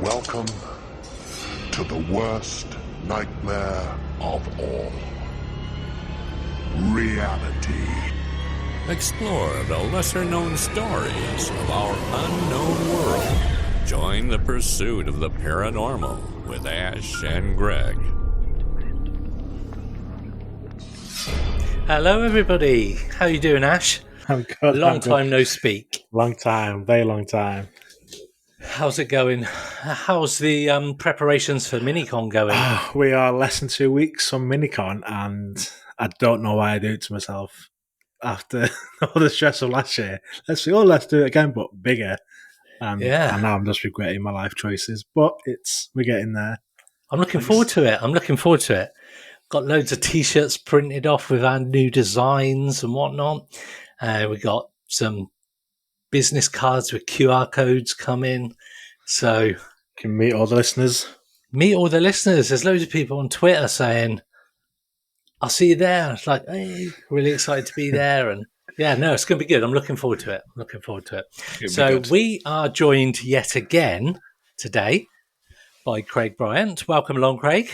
Welcome to the worst nightmare of all. Reality. Explore the lesser-known stories of our unknown world. Join the pursuit of the paranormal with Ash and Greg. Hello, everybody. How you doing, Ash? I'm good. Long time no speak. Long time, very long time. How's it going? How's the preparations for Minicon going? We are less than 2 weeks from Minicon, and I don't know why I do it to myself. After all the stress of last year, let's do it again, but bigger. And now I'm just regretting my life choices, but we're getting there. I'm looking forward to it. Got loads of T-shirts printed off with our new designs and whatnot. We got some business cards with QR codes coming. So you can meet all the listeners. There's loads of people on Twitter saying, I'll see you there. It's like, hey, really excited to be there. And yeah, no, it's going to be good. I'm looking forward to it. So we are joined yet again today by Craig Bryant. Welcome along, Craig.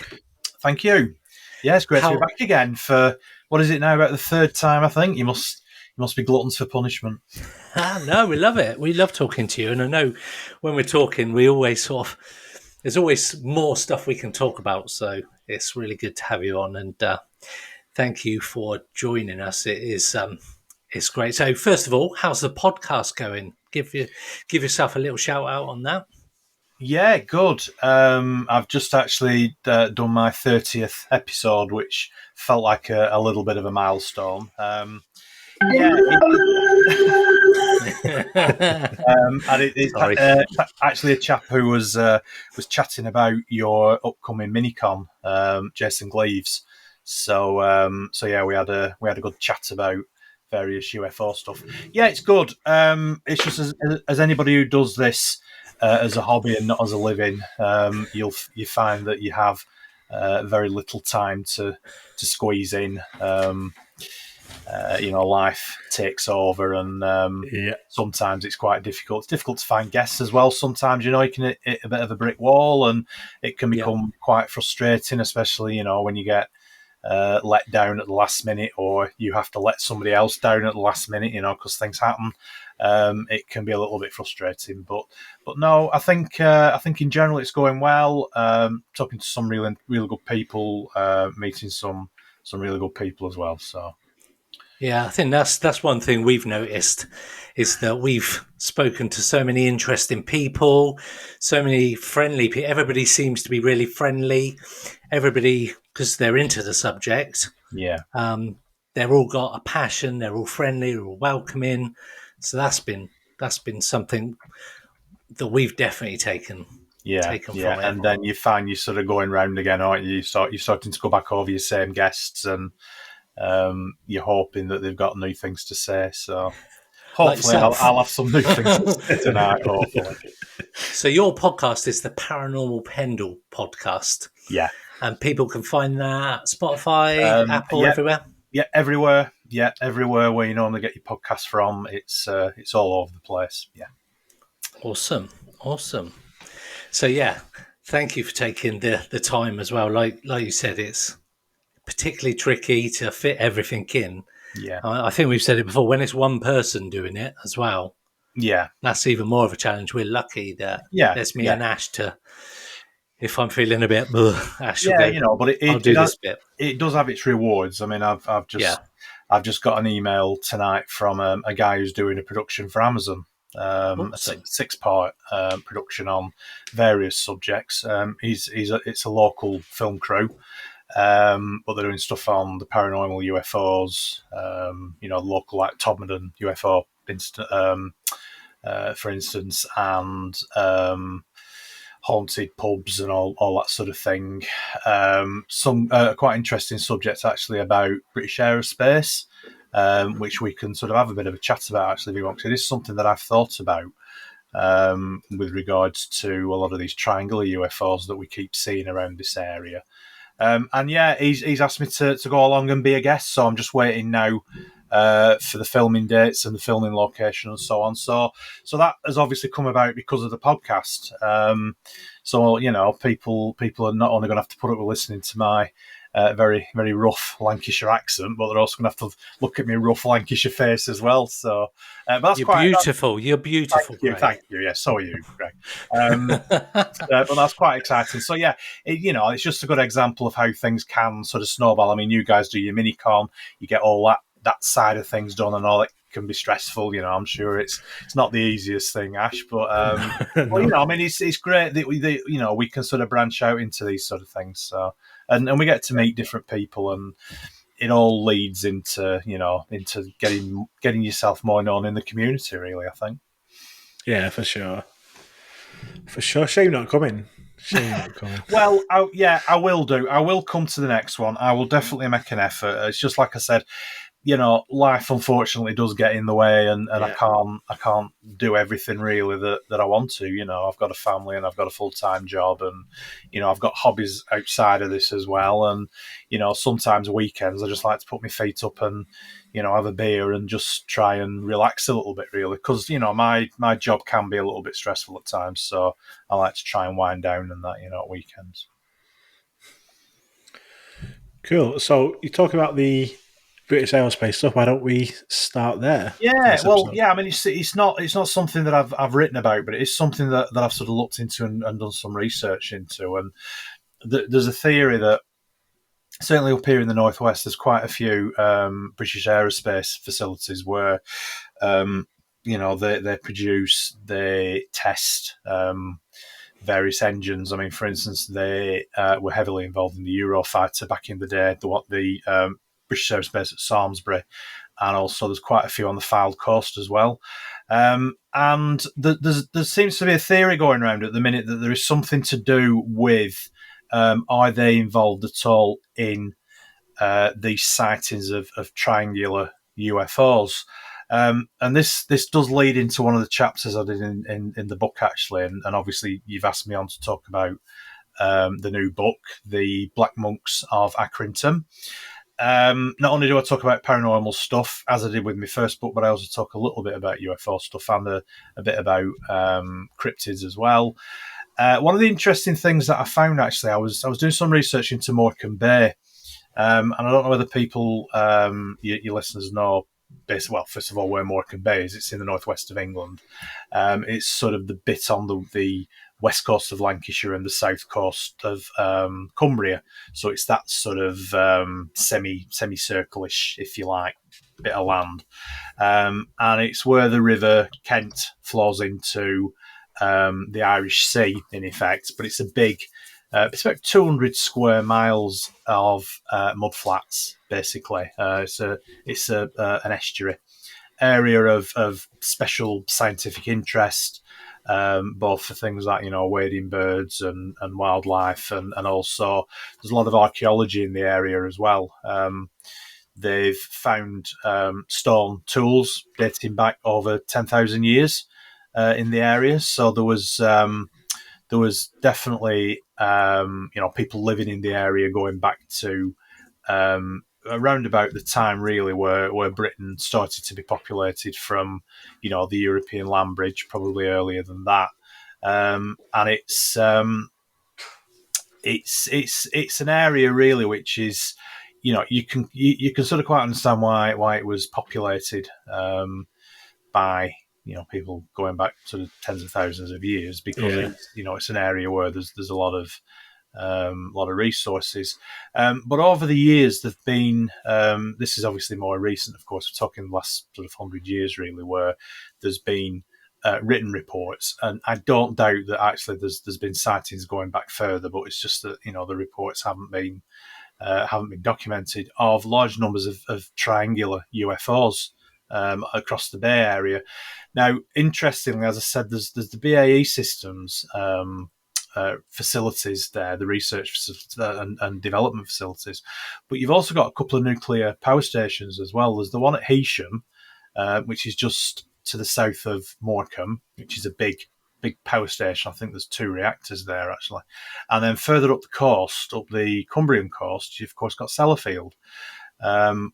Thank you. Yeah, it's great to be back again for, what is it now, about the third time, I think? You must be gluttons for punishment. No, we love it. We love talking to you. And I know when we're talking, we always there's always more stuff we can talk about. So it's really good to have you on. And thank you for joining us. It's great. So first of all, how's the podcast going? Give yourself a little shout out on that. Yeah, good. I've just actually done my 30th episode, which felt like a little bit of a milestone. And it's actually a chap who was chatting about your upcoming Minicon, Jason Gleaves. So yeah, we had a good chat about various UFO stuff. Yeah, it's good. It's just as anybody who does this as a hobby and not as a living, you find that you have very little time to squeeze in. Life takes over, and sometimes it's quite difficult. It's difficult to find guests as well. Sometimes, you can hit a bit of a brick wall, and it can become quite frustrating, especially, when you get let down at the last minute, or you have to let somebody else down at the last minute, because things happen. It can be a little bit frustrating, but no, I think in general it's going well. Talking to some really good people, meeting some really good people as well. So. Yeah, I think that's one thing we've noticed is that we've spoken to so many interesting people, so many friendly people. Everybody seems to be really friendly. Everybody, because they're into the subject. Yeah. They're all got a passion. They're all friendly. They're all welcoming. So that's been something that we've definitely taken. Taken from it. And then you find you're sort of going round again, aren't you? You're starting to go back over your same guests, and you're hoping that they've got new things to say. So hopefully I'll have some new things to say tonight, hopefully. So your podcast is the Paranormal Pendle podcast. Yeah. And people can find that Spotify, Apple, everywhere? Yeah, everywhere. Yeah, everywhere where you normally get your podcast from. It's all over the place. Yeah. Awesome. So yeah, thank you for taking the time as well. Like you said, it's particularly tricky to fit everything in. Yeah. I think we've said it before, when it's one person doing it as well. Yeah. That's even more of a challenge. We're lucky that there's me and Ash to, if I'm feeling a bit, Ash will go, but I'll do this bit. It does have its rewards. I mean, I've just got an email tonight from a guy who's doing a production for Amazon, a 6-part production on various subjects. It's a local film crew. But they're doing stuff on the paranormal UFOs, local like Todmorden UFO, for instance, and haunted pubs and all that sort of thing. Some quite interesting subjects actually about British aerospace, which we can sort of have a bit of a chat about actually if you want to. It is something that I've thought about with regards to a lot of these triangular UFOs that we keep seeing around this area. He's asked me to go along and be a guest, so I'm just waiting now for the filming dates and the filming location and so on. So that has obviously come about because of the podcast. So people are not only going to have to put up with listening to my very, very rough Lancashire accent, but they're also going to have to look at my rough Lancashire face as well. So, but that's beautiful. You're beautiful. Thank you. Yeah, so are you, Greg. But that's quite exciting. So yeah, it's just a good example of how things can sort of snowball. I mean, you guys do your mini-con, you get all that side of things done, and all that can be stressful. I'm sure it's not the easiest thing, Ash, but no. I mean, it's great that we can sort of branch out into these sort of things. So, and we get to meet different people, and it all leads into getting yourself more known in the community, really, I think. Yeah, for sure. Shame not coming. Well, I will do. I will come to the next one. I will definitely make an effort. It's just like I said, life unfortunately does get in the way, and I can't do everything really that I want to. I've got a family and I've got a full-time job, and I've got hobbies outside of this as well. And sometimes weekends I just like to put my feet up and have a beer and just try and relax a little bit, really, because my job can be a little bit stressful at times. So I like to try and wind down and that at weekends. Cool. So you talk about the British aerospace stuff. Why don't we start there? Yeah, well, yeah. I mean, it's not something that I've written about, but it is something that I've sort of looked into and done some research into. And there's a theory that certainly up here in the northwest, there's quite a few British aerospace facilities where they produce, they test various engines. I mean, for instance, they were heavily involved in the Eurofighter back in the day. The British Aerospace at Samlesbury, and also there's quite a few on the Fylde coast as well. And there seems to be a theory going around at the minute that there is something to do with are they involved at all in these sightings of triangular UFOs. And this does lead into one of the chapters I did in the book, actually, and obviously you've asked me on to talk about the new book, The Black Monks of Accrington. Not only do I talk about paranormal stuff, as I did with my first book, but I also talk a little bit about UFO stuff and a bit about cryptids as well. One of the interesting things that I found, actually, I was doing some research into Morecambe Bay, and I don't know whether people, your listeners, know. Basically, well, first of all, where Morecambe Bay is, it's in the northwest of England. It's sort of the bit on the west coast of Lancashire and the south coast of Cumbria. So it's that sort of semicircle-ish, if you like, bit of land. And it's where the River Kent flows into the Irish Sea, in effect. But it's a big, it's about 200 square miles of mudflats, basically. It's an estuary area of special scientific interest, both for things like wading birds and wildlife, and also there's a lot of archaeology in the area as well. They've found stone tools dating back over 10,000 years in the area, so there was definitely people living in the area going back to around about the time, really, where Britain started to be populated from, the European land bridge, probably earlier than that. And it's an area, really, which is, you can sort of quite understand why it was populated by people going back sort of tens of thousands of years, because it's an area where there's a lot of resources. But over the years, there've been, this is obviously more recent, of course, we're talking the last sort of 100 years, really, where there's been written reports. And I don't doubt that actually there's been sightings going back further, but it's just that, the reports haven't been documented, of large numbers of triangular UFOs across the Bay Area. Now, interestingly, as I said, there's the BAE Systems facilities there, the research facilities and development facilities, but you've also got a couple of nuclear power stations as well. There's the one at Heysham, which is just to the south of Morecambe, which is a big power station. I think there's 2 reactors there, actually. And then further up the coast, up the Cumbrian coast, you've of course got Sellafield.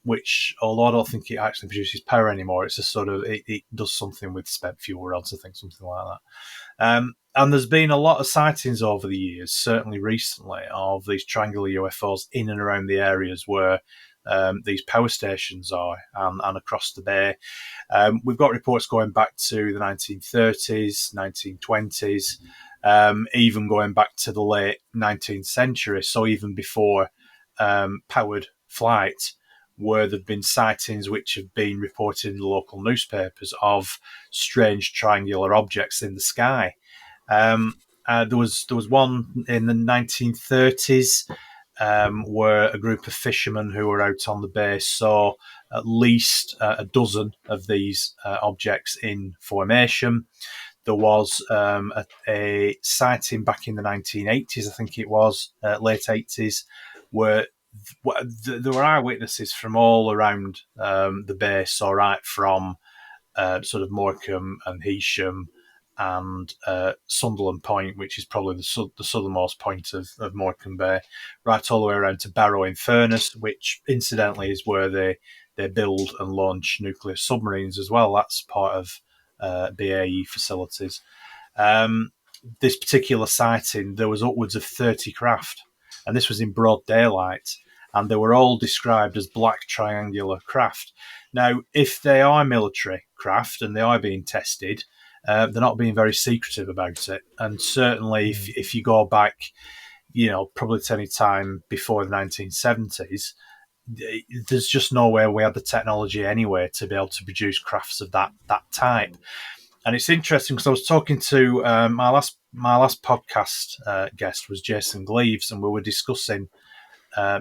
which, although I don't think it actually produces power anymore, it's a sort of it does something with spent fuel rods, I think, something like that. And there's been a lot of sightings over the years, certainly recently, of these triangular UFOs in and around the areas where these power stations are, and across the bay. We've got reports going back to the 1930s, 1920s, even going back to the late 19th century, so even before powered flight, where there have been sightings which have been reported in the local newspapers of strange triangular objects in the sky. There was one in the 1930s where a group of fishermen who were out on the bay saw at least a dozen of these objects in formation. There was a sighting back in the 1980s, I think it was, late 80s, where there were eyewitnesses from all around the base, so right from sort of Morecambe and Heysham and Sunderland Point, which is probably the southernmost point of Morecambe Bay, right all the way around to Barrow in Furness, which incidentally is where they build and launch nuclear submarines as well. That's part of BAE facilities. This particular sighting, there was upwards of 30 craft, and this was in broad daylight, and they were all described as black triangular craft. Now, if they are military craft and they are being tested, they're not being very secretive about it. And certainly, if you go back, probably to any time before the 1970s, there's just no way we had the technology anyway to be able to produce crafts of that type. And it's interesting because I was talking to my last podcast guest was Jason Gleaves, and we were discussing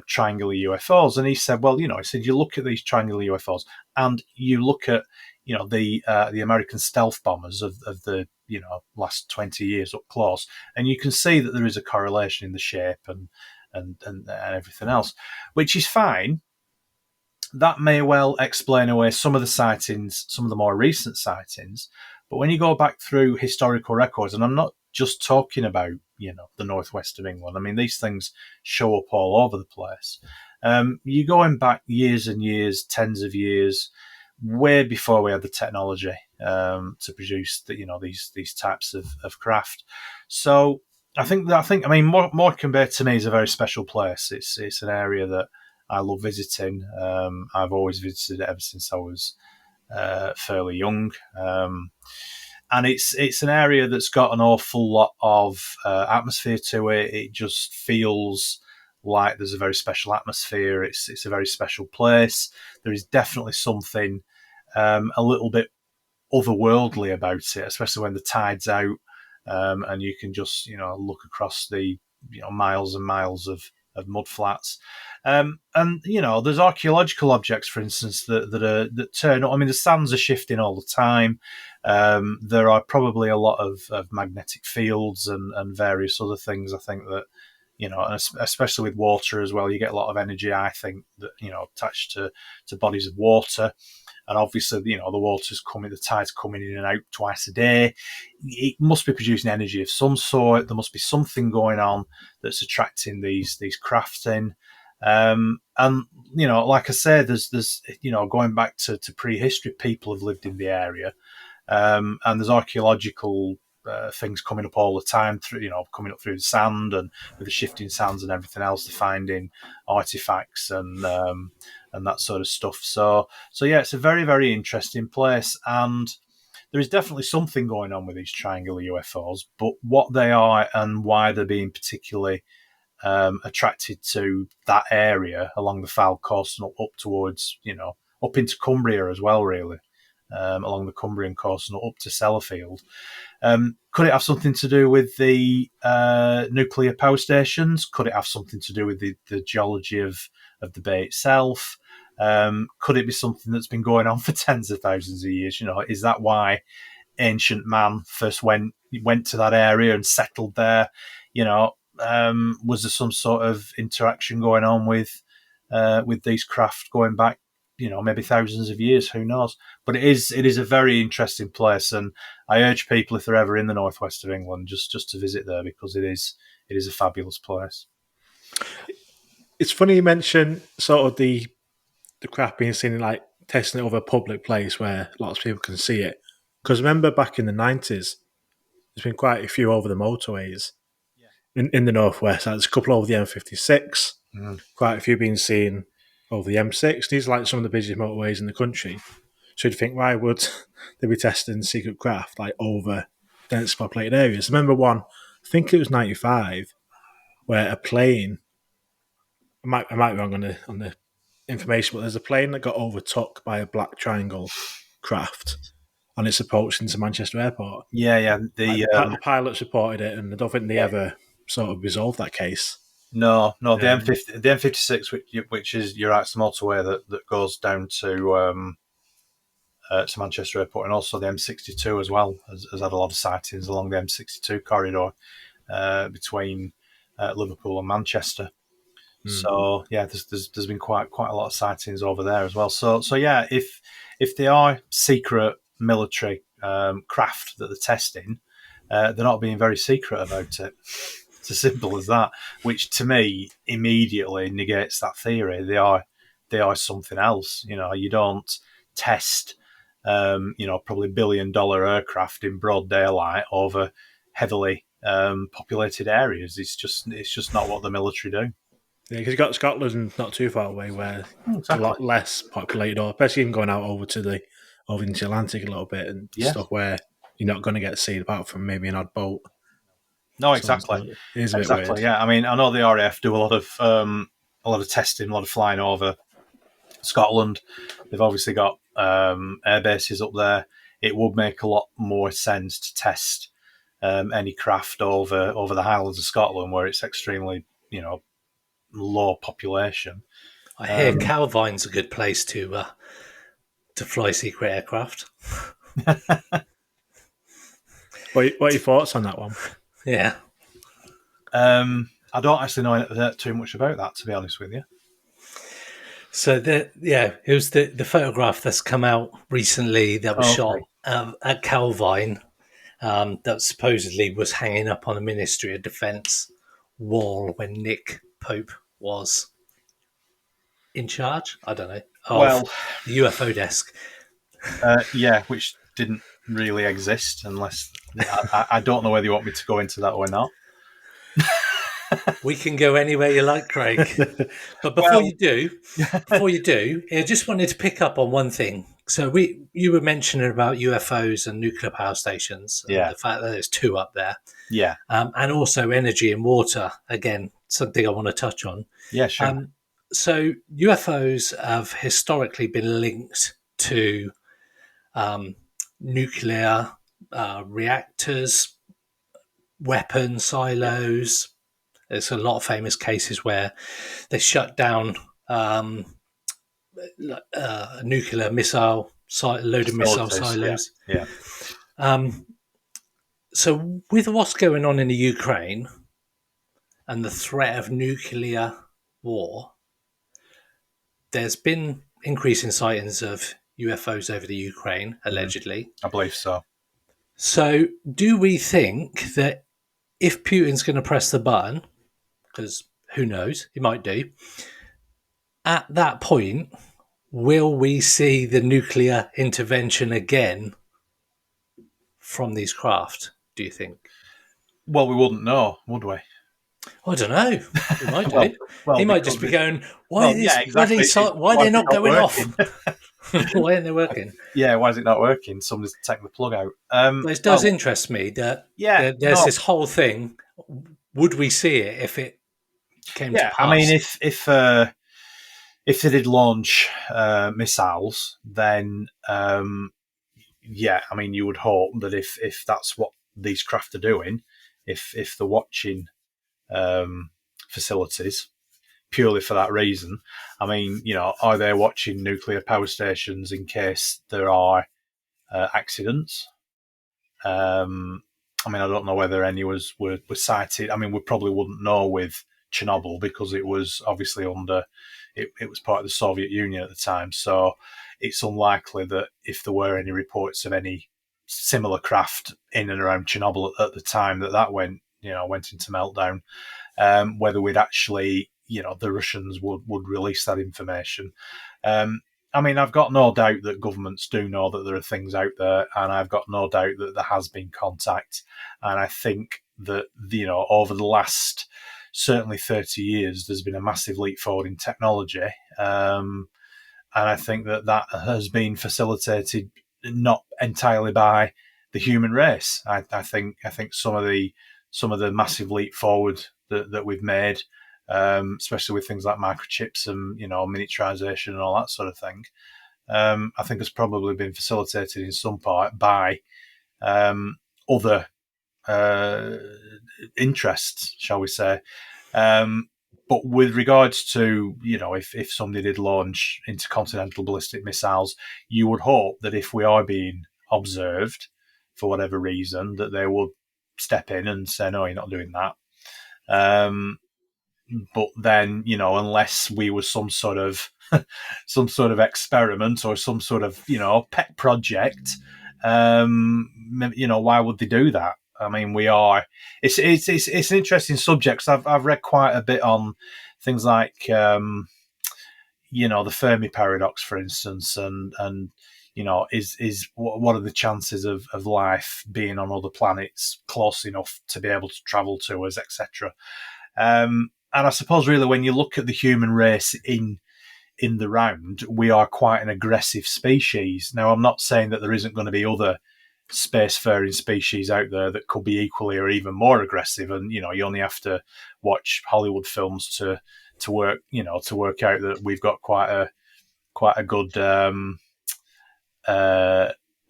triangular UFOs, and he said, well, he said, you look at these triangular UFOs and you look at the American stealth bombers of the last 20 years up close, and you can see that there is a correlation in the shape and everything else, which is fine. That may well explain away some of the sightings, some of the more recent sightings. But when you go back through historical records, and I'm not just talking about, the northwest of England, I mean, these things show up all over the place. You're going back years and years, tens of years, way before we had the technology to produce these types of craft. So I mean, Morecambe Bay to me is a very special place. It's an area that I love visiting. I've always visited it ever since I was fairly young. And it's an area that's got an awful lot of atmosphere to it. It just feels like there's a very special atmosphere. It's a very special place. There is definitely something a little bit otherworldly about it, especially when the tide's out, and you can just look across the miles and miles of mud flats. And there's archaeological objects, for instance, that turn up. I mean, the sands are shifting all the time. There are probably a lot of magnetic fields and various other things. I think that especially with water as well, you get a lot of energy. I think that attached to bodies of water. And obviously, the water's coming, the tide's coming in and out twice a day. It must be producing energy of some sort. There must be something going on that's attracting these crafts in. And like I said, there's going back to prehistory, people have lived in the area, and there's archaeological things coming up all the time through, coming up through the sand and with the shifting sands and everything else, to finding artifacts and that sort of stuff. So yeah, it's a very, very interesting place, and there is definitely something going on with these triangular UFOs. But what they are and why they're being particularly attracted to that area along the Foul Coast and up towards, up into Cumbria as well, really, along the Cumbrian coast and up to Sellafield. Could it have something to do with the nuclear power stations? Could it have something to do with the geology of the bay itself? Could it be something that's been going on for tens of thousands of years? Is that why ancient man first went to that area and settled there? Was there some sort of interaction going on with these craft going back, maybe thousands of years? Who knows? But it is a very interesting place, and I urge people, if they're ever in the northwest of England, just to visit there, because it is a fabulous place. It's funny you mention sort of the the craft being seen in like testing it over a public place where lots of people can see it. Because remember back in the 90s, there's been quite a few over the motorways in the northwest. There's a couple over the M56, quite a few being seen over the M6. These are like some of the busiest motorways in the country. So you'd think, why would they be testing secret craft like over dense populated areas? I remember one, I think it was 95, where a plane, I might be wrong on the information, but there's a plane that got overtook by a black triangle craft, and it's approached into Manchester Airport. Yeah. The pilots reported it, and I don't think they ever sort of resolved that case. No. The M56, which is, you're right, it's the motorway that goes down to Manchester Airport, and also the M62 as well has had a lot of sightings along the M62 corridor between Liverpool and Manchester. So yeah, there's been quite a lot of sightings over there as well. So yeah, if they are secret military craft that they're testing, they're not being very secret about it. It's as simple as that. Which to me immediately negates that theory. They are something else. You don't test probably $1 billion aircraft in broad daylight over heavily populated areas. It's just not what the military do. Yeah, because you've got Scotland not too far away where it's a lot less populated, or especially even going out over into the Atlantic a little bit and stuff where you're not going to get seen apart from maybe an odd boat. No, exactly. It is a bit weird. Yeah. I mean, I know the RAF do a lot of testing, a lot of flying over Scotland. They've obviously got air bases up there. It would make a lot more sense to test any craft over the Highlands of Scotland, where it's extremely, low population. I hear Calvine's a good place to fly secret aircraft. What are your thoughts on that one? Yeah. I don't actually know too much about that, to be honest with you. So it was the photograph that's come out recently that was shot at Calvine, that supposedly was hanging up on a Ministry of Defence wall when Nick Pope was in charge. I don't know. The UFO desk. Which didn't really exist, unless I don't know whether you want me to go into that or not. We can go anywhere you like, Craig. But before you do, I just wanted to pick up on one thing. So you were mentioning about UFOs and nuclear power stations, and the fact that there's 2 up there. Yeah. And also energy and water. Again, something I want to touch on. Yeah, sure. So UFOs have historically been linked to nuclear reactors, weapon silos. There's a lot of famous cases where they shut down a nuclear missile loaded missile silos. Yeah. So with what's going on in the Ukraine and the threat of nuclear war, there's been increasing sightings of UFOs over the Ukraine, allegedly. I believe so. So do we think that if Putin's going to press the button, because who knows, he might do, at that point, will we see the nuclear intervention again from these craft, do you think? Well, we wouldn't know, would we? I don't know. He might do. He might just be going, why are they not going off? Why aren't they working? Yeah, why is it not working? Somebody's taking the plug out. It does interest me that there's this whole thing. Would we see it if it came to pass? I mean, if they did launch missiles, then I mean, you would hope that if that's what these craft are doing, if they're watching facilities purely for that reason, I mean, are they watching nuclear power stations in case there are accidents? I mean, I don't know whether any were cited. I mean, we probably wouldn't know with Chernobyl because it was obviously under, it was part of the Soviet Union at the time. So it's unlikely that if there were any reports of any similar craft in and around Chernobyl at the time that went into meltdown, whether we'd actually, the Russians would release that information. I mean, I've got no doubt that governments do know that there are things out there, and I've got no doubt that there has been contact. And I think that, over the last certainly 30 years, there's been a massive leap forward in technology. And I think that has been facilitated not entirely by the human race. I think some of the massive leap forward that we've made, especially with things like microchips and miniaturization and all that sort of thing, I think has probably been facilitated in some part by other interests, shall we say. But with regards to, if somebody did launch intercontinental ballistic missiles, you would hope that if we are being observed for whatever reason, that they would step in and say, no, you're not doing that. But then, unless we were some sort of experiment or some sort of, pet project, why would they do that? I mean, it's an interesting subject. I've read quite a bit on things like, the Fermi paradox, for instance, and what are the chances of life being on other planets close enough to be able to travel to us, etc. And I suppose really when you look at the human race in the round, we are quite an aggressive species. Now, I'm not saying that there isn't going to be other spacefaring species out there that could be equally or even more aggressive, and you only have to watch Hollywood films to work out that we've got quite a good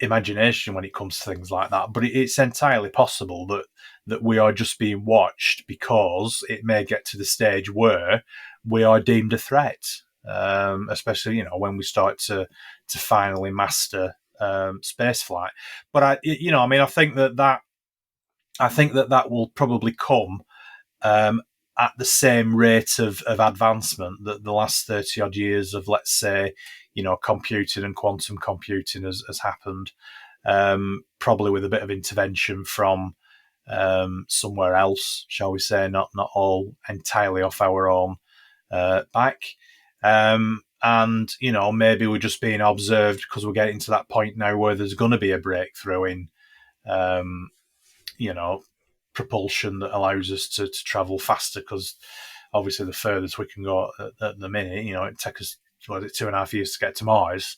imagination when it comes to things like that. But it's entirely possible that we are just being watched, because it may get to the stage where we are deemed a threat, especially when we start to finally master space flight. But I think that will probably come at the same rate of advancement that the last 30 odd years of, let's say, computing and quantum computing has happened, probably with a bit of intervention from somewhere else, shall we say, not all entirely off our own back. And, maybe we're just being observed because we're getting to that point now where there's going to be a breakthrough in, propulsion that allows us to travel faster, because obviously the furthest we can go at the minute, it takes us 2.5 years to get to Mars.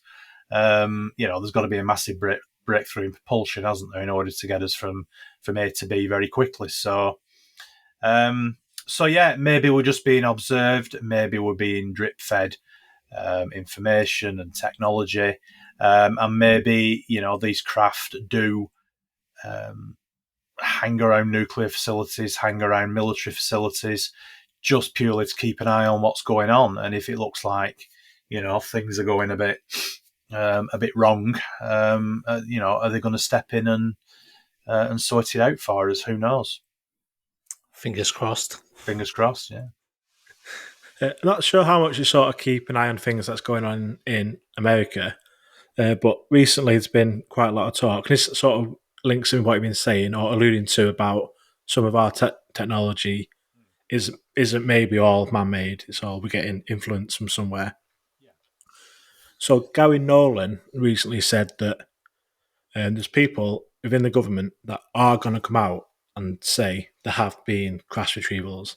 There's got to be a massive breakthrough in propulsion, hasn't there, in order to get us from A to B very quickly. So yeah, maybe we're just being observed. Maybe we're being drip fed information and technology, and maybe these craft do hang around nuclear facilities, hang around military facilities, just purely to keep an eye on what's going on. And if it looks like things are going a bit wrong, are they going to step in and sort it out for us? Who knows? Fingers crossed. Fingers crossed. Yeah. Not sure how much you sort of keep an eye on things that's going on in America, but recently there's been quite a lot of talk. And this sort of links in what you've been saying or alluding to about some of our technology isn't maybe all man-made. It's all we're getting influence from somewhere. Yeah. So Gary Nolan recently said that there's people within the government that are going to come out and say there have been crash retrievals,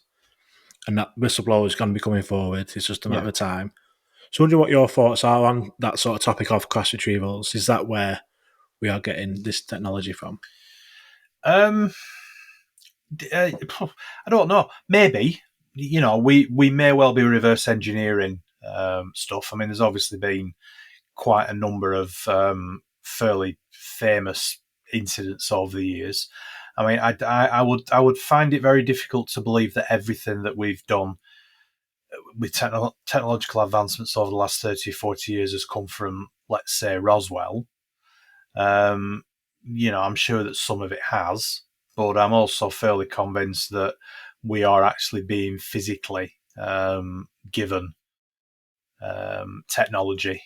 and that whistleblowers is going to be coming forward. It's just a matter of time. So I wonder what your thoughts are on that sort of topic of crash retrievals. Is that where we are getting this technology from? I don't know. Maybe, we may well be reverse engineering stuff. I mean, there's obviously been quite a number of fairly famous incidents over the years. I mean, I would find it very difficult to believe that everything that we've done with technological advancements over the last 30, 40 years has come from, let's say, Roswell. I'm sure that some of it has, but I'm also fairly convinced that we are actually being physically given technology,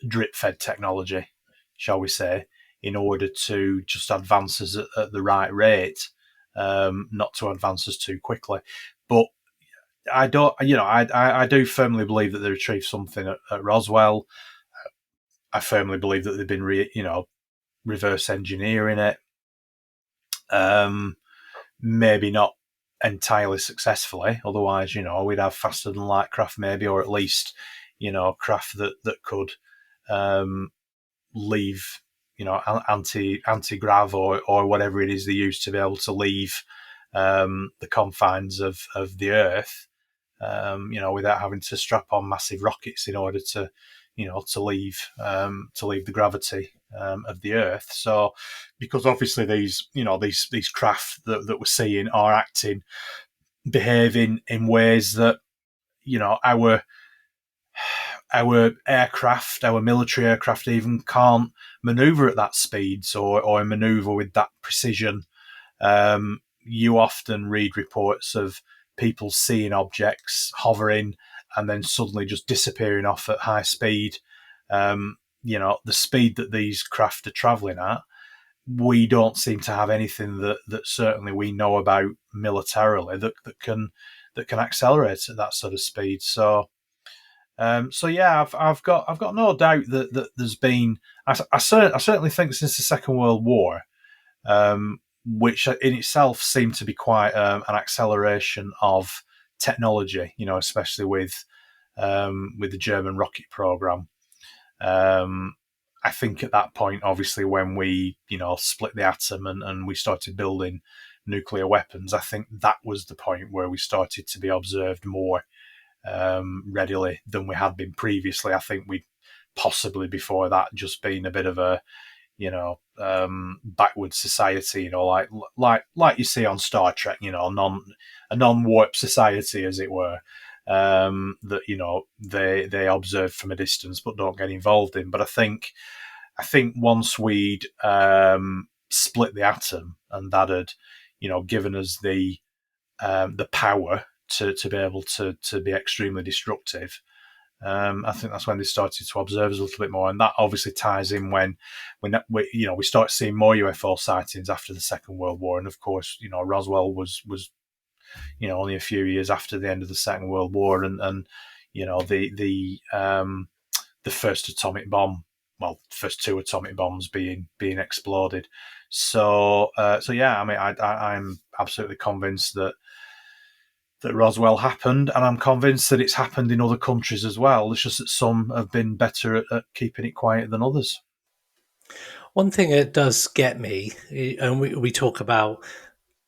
drip-fed technology, shall we say, in order to just advance us at the right rate, not to advance us too quickly. But I don't, I do firmly believe that they retrieved something at Roswell. I firmly believe that they've been, reverse engineering it. Maybe not entirely successfully. Otherwise, we'd have faster than light craft maybe, or at least, craft that could leave, anti-grav or whatever it is they use to be able to leave the confines of the Earth, without having to strap on massive rockets in order to, to leave the gravity of the Earth. So, because obviously these craft that we're seeing are acting, behaving in ways that, our aircraft, our military aircraft even can't maneuver at that speed or maneuver with that precision. You often read reports of people seeing objects hovering and then suddenly just disappearing off at high speed. The speed that these craft are travelling at, we don't seem to have anything that certainly we know about militarily that can accelerate at that sort of speed. So yeah, I've got no doubt that there's been. I certainly think since the Second World War, which in itself seemed to be quite an acceleration of technology. Especially with the German rocket program. I think at that point, obviously, when we split the atom and we started building nuclear weapons, I think that was the point where we started to be observed more readily than we had been previously. I think we'd possibly before that just been a bit of a backward society, like you see on Star Trek, a non-warp society, as it were, that they observe from a distance but don't get involved in. But I think once we'd split the atom, and that had given us the power to be able to be extremely destructive, I think that's when they started to observe us a little bit more, and that obviously ties in when we start seeing more UFO sightings after the Second World War, and of course Roswell was only a few years after the end of the Second World War, and the first atomic bomb, well, first two atomic bombs being exploded. So yeah, I mean, I'm absolutely convinced that Roswell happened, and I'm convinced that it's happened in other countries as well. It's just that some have been better at keeping it quiet than others. One thing that does get me, and we talk about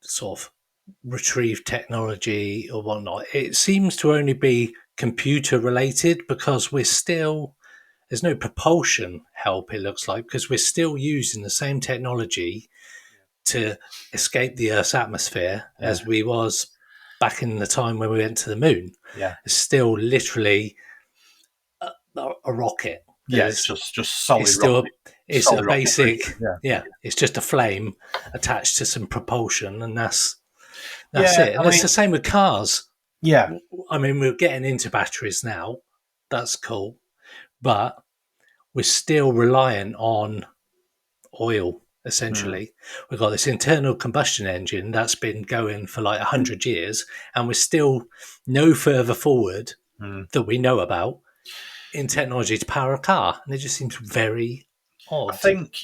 sort of retrieve technology or whatnot, it seems to only be computer related, because there's no propulsion help, it looks like, because we're still using the same technology to escape the Earth's atmosphere as we was back in the time when we went to the moon. Yeah, it's still literally a rocket. Yeah, it's just solid. It's still rocket. It's solid a basic. Yeah. It's just a flame attached to some propulsion, and that's Yeah, it. And it's the same with cars. Yeah, I mean, we're getting into batteries now. That's cool, but we're still reliant on oil. Essentially, we've got this internal combustion engine that's been going for like 100 years, and we're still no further forward that we know about in technology to power a car, and it just seems very odd. I think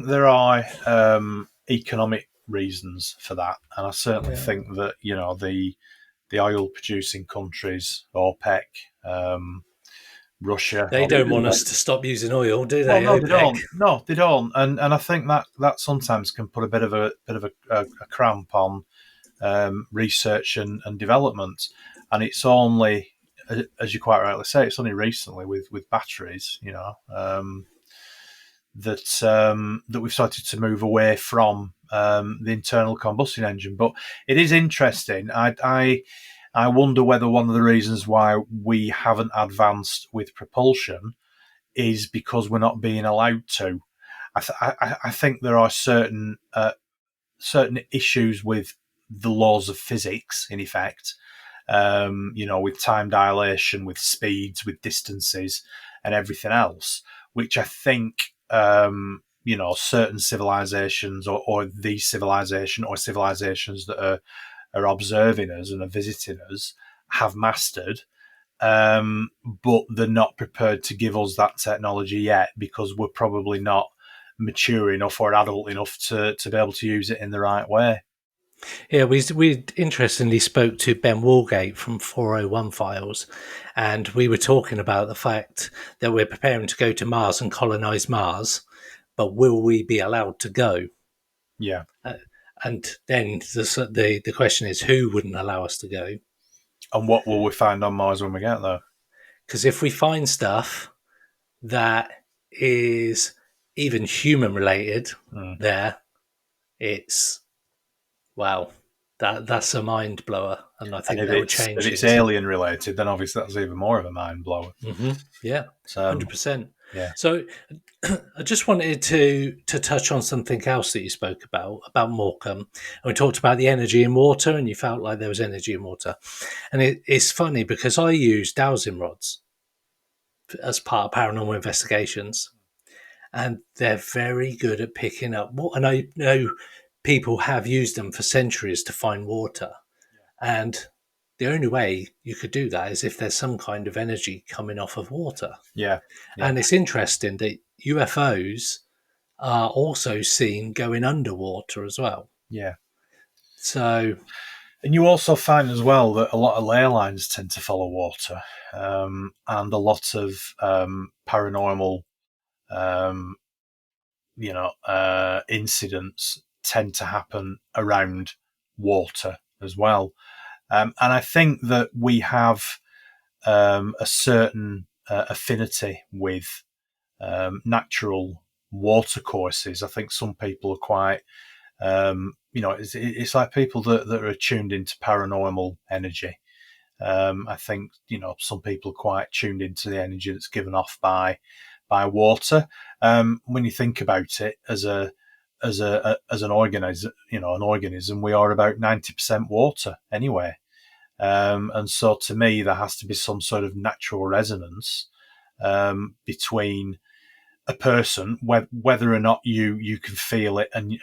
there are economic reasons for that, and I certainly think that the oil producing countries, OPEC, Russia, they don't want us to stop using oil, do they? Well, no, they don't. No, they don't, and I think that sometimes can put a bit of a cramp on research and development, and it's only, as you quite rightly say, it's only recently with batteries, that we've started to move away from the internal combustion engine. But it is interesting. I wonder whether one of the reasons why we haven't advanced with propulsion is because we're not being allowed to. I think there are certain issues with the laws of physics, in effect, with time dilation, with speeds, with distances, and everything else, which I think, certain civilizations or the civilization or civilizations that are observing us and are visiting us have mastered, but they're not prepared to give us that technology yet because we're probably not mature enough or adult enough to be able to use it in the right way. Yeah, we interestingly spoke to Ben Walgate from 401 Files, and we were talking about the fact that we're preparing to go to Mars and colonize Mars, but will we be allowed to go? Yeah. And then the question is, who wouldn't allow us to go? And what will we find on Mars when we get there? Because if we find stuff that is even human related there, it's, wow, that's a mind blower. And I think that would change if it's alien related, then obviously that's even more of a mind blower. Mm-hmm. Yeah, 100%. Yeah. So I just wanted to touch on something else that you spoke about Morecambe. And we talked about the energy in water, and you felt like there was energy in water. And it's funny because I use dowsing rods as part of paranormal investigations, and they're very good at picking up water. And I know people have used them for centuries to find water. And the only way you could do that is if there's some kind of energy coming off of water. Yeah. And it's interesting that UFOs are also seen going underwater as well. Yeah. So, and you also find as well that a lot of ley lines tend to follow water, and a lot of paranormal, incidents tend to happen around water as well. And I think that we have a certain affinity with natural water courses. I think some people are quite, it's like people that are tuned into paranormal energy. I think, some people are quite tuned into the energy that's given off by water. When you think about it, as an organism, we are about 90% water anyway. And so to me, there has to be some sort of natural resonance between a person, whether or not you can feel it and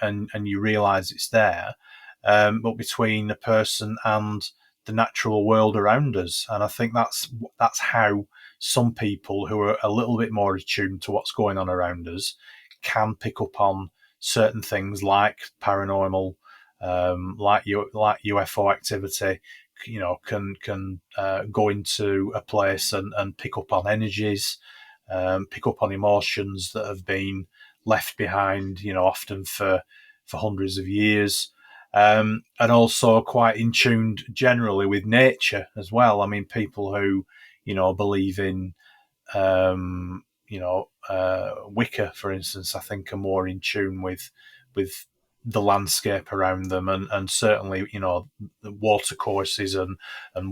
you realise it's there, but between a person and the natural world around us. And I think that's how some people who are a little bit more attuned to what's going on around us can pick up on certain things like paranormal, like UFO activity. Can go into a place and pick up on energies, pick up on emotions that have been left behind, often for hundreds of years, and also quite in tune generally with nature as well. I mean, people who, believe in, Wicca, for instance, I think are more in tune with the landscape around them, and certainly, the water courses and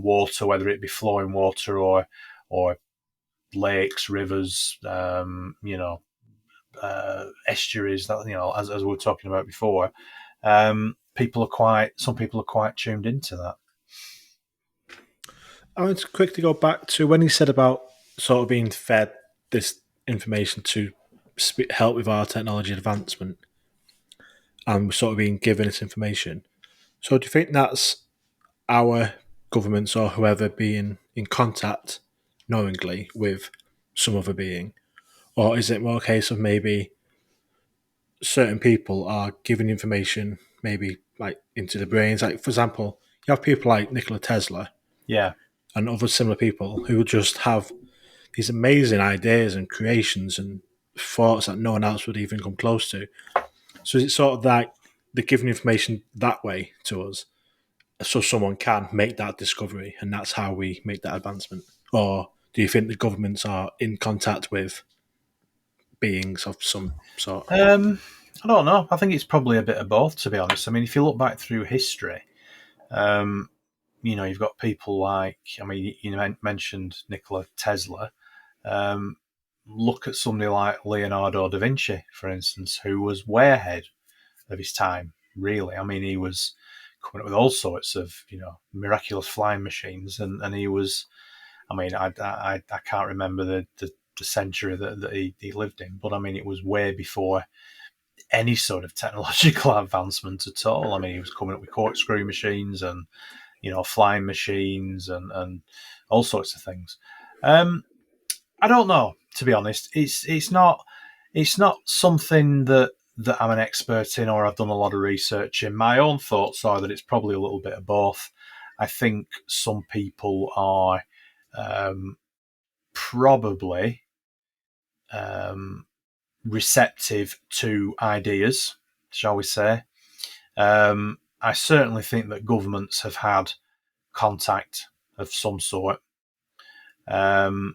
water, whether it be flowing water or lakes, rivers, estuaries, that, as we were talking about before, some people are quite tuned into that. I want to quickly go back to when you said about sort of being fed this information to help with our technology advancement, and sort of being given this information. So do you think that's our governments or whoever being in contact knowingly with some other being? Or is it more a case of maybe certain people are giving information maybe like into the brains? Like, for example, you have people like Nikola Tesla, yeah, and other similar people who just have these amazing ideas and creations and thoughts that no one else would even come close to. So is it sort of like they're giving information that way to us, so someone can make that discovery, and that's how we make that advancement? Or do you think the governments are in contact with beings of some sort? I don't know. I think it's probably a bit of both, to be honest. I mean, if you look back through history, you've got people like, you mentioned Nikola Tesla. Look at somebody like Leonardo da Vinci, for instance, who was way ahead of his time, really. I mean, he was coming up with all sorts of, miraculous flying machines, and he was, I can't remember the century that he lived in, but I mean, it was way before any sort of technological advancement at all. I mean, he was coming up with corkscrew machines and, flying machines and all sorts of things. I don't know, to be honest. It's not something that I'm an expert in or I've done a lot of research in. My own thoughts are that it's probably a little bit of both. I think some people are probably receptive to ideas, shall we say. I certainly think that governments have had contact of some sort. And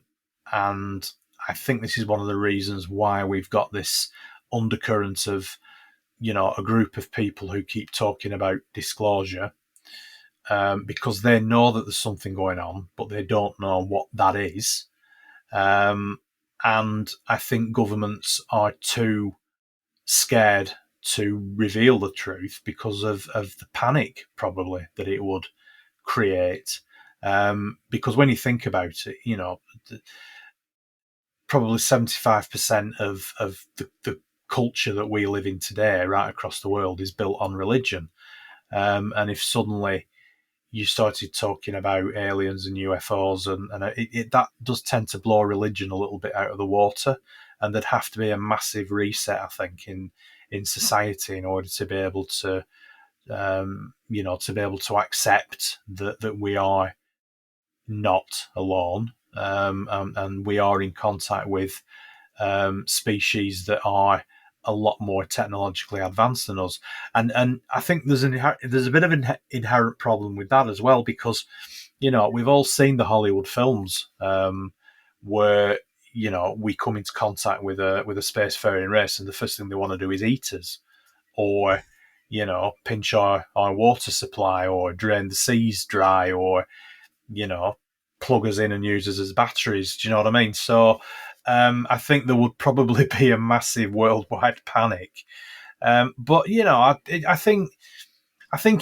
I think this is one of the reasons why we've got this undercurrent of, a group of people who keep talking about disclosure, because they know that there's something going on, but they don't know what that is. And I think governments are too scared to reveal the truth because of the panic, probably, that it would create. Because when you think about it, probably 75% of the culture that we live in today, right across the world, is built on religion. And if suddenly you started talking about aliens and UFOs, and that does tend to blow religion a little bit out of the water, and there'd have to be a massive reset, I think, in society in order to be able to, accept that we are not alone, and we are in contact with species that are a lot more technologically advanced than us, and I think there's a bit of an inherent problem with that as well, because we've all seen the Hollywood films where we come into contact with a spacefaring race, and the first thing they want to do is eat us, or pinch our water supply, or drain the seas dry, or plug us in and use us as batteries. Do you know what I mean? So I think there would probably be a massive worldwide panic. But I think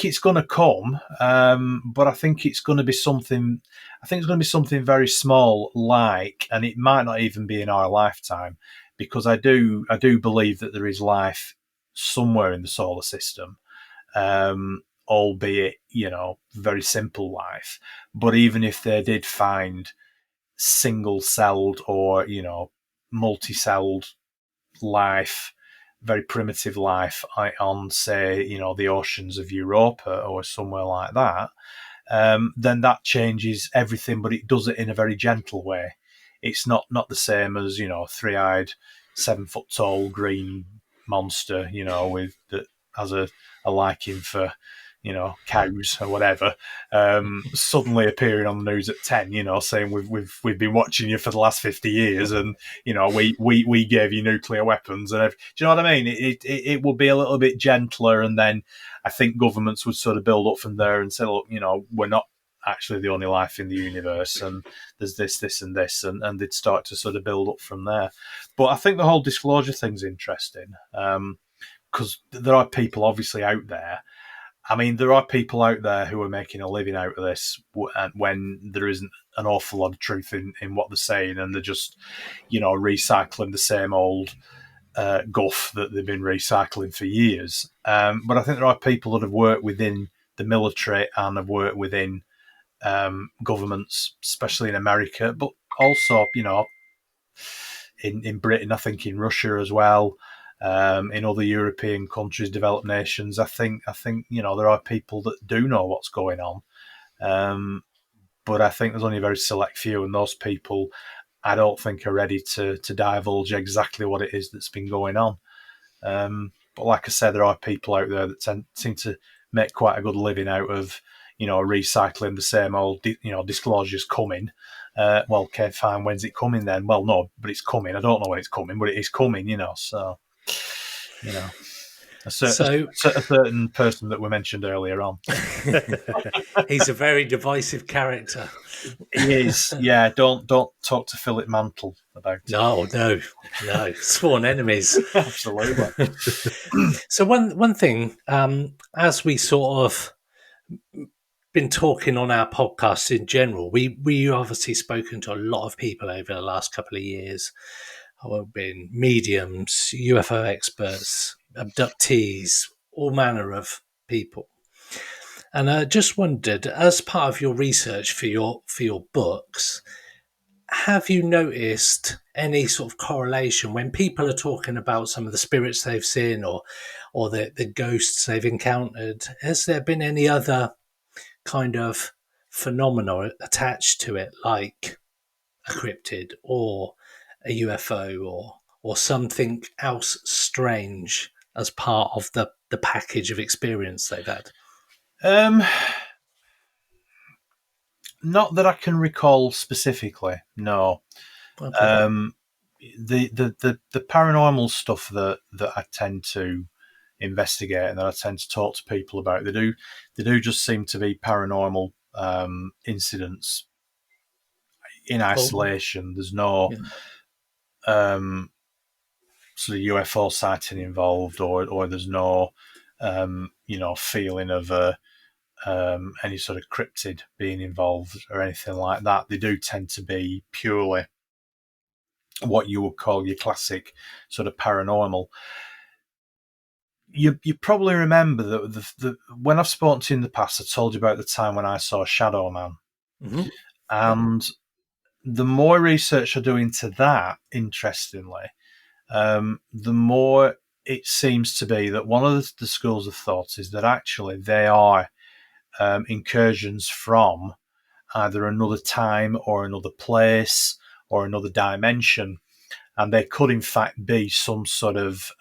it's going to come. But I think it's going to be something. I think it's going to be something very small, and it might not even be in our lifetime, because I do believe that there is life somewhere in the solar system. Albeit, very simple life. But even if they did find single-celled or, multi-celled life, very primitive life on, say, the oceans of Europa or somewhere like that, then that changes everything, but it does it in a very gentle way. It's not the same as, three-eyed, 7-foot-tall green monster, with that has a liking for cows or whatever, suddenly appearing on the news at 10, saying we've been watching you for the last 50 years, and we gave you nuclear weapons, and do you know what I mean? It would be a little bit gentler, and then I think governments would sort of build up from there and say, look, we're not actually the only life in the universe, and there's this and this, and they'd start to sort of build up from there. But I think the whole disclosure thing's interesting, because there are people obviously out there. I mean, there are people out there who are making a living out of this when there isn't an awful lot of truth in what they're saying, and they're just, recycling the same old guff that they've been recycling for years. But I think there are people that have worked within the military and have worked within governments, especially in America, but also, in Britain, I think in Russia as well. In other European countries, developed nations, I think there are people that do know what's going on, but I think there's only a very select few, and those people, I don't think, are ready to divulge exactly what it is that's been going on. But like I said, there are people out there that seem to make quite a good living out of recycling the same old disclosures coming. Well, okay, fine. When's it coming then? Well, no, but it's coming. I don't know when it's coming, but it is coming. So. A certain person that we mentioned earlier on. He's a very divisive character. He is. Yeah, don't talk to Philip Mantle about it. No. Sworn enemies. Absolutely. So one thing, as we sort of been talking on our podcast in general, we obviously spoken to a lot of people over the last couple of years. I've been mediums, UFO experts, abductees, all manner of people. And I just wondered, as part of your research for your books, have you noticed any sort of correlation when people are talking about some of the spirits they've seen or the ghosts they've encountered? Has there been any other kind of phenomena attached to it, like a cryptid or a UFO or something else strange as part of the package of experience they've had? Not that I can recall specifically. No. Okay. The paranormal stuff that I tend to investigate and that I tend to talk to people about, they do just seem to be paranormal incidents in isolation. There's no sort of UFO sighting involved, or there's no feeling of any sort of cryptid being involved or anything like that. They do tend to be purely what you would call your classic sort of paranormal. You probably remember that when I've spoken to you in the past, I told you about the time when I saw Shadow Man. Mm-hmm. And the more research I do into that, interestingly, the more it seems to be that one of the schools of thought is that actually they are incursions from either another time or another place or another dimension. And they could, in fact, be some sort of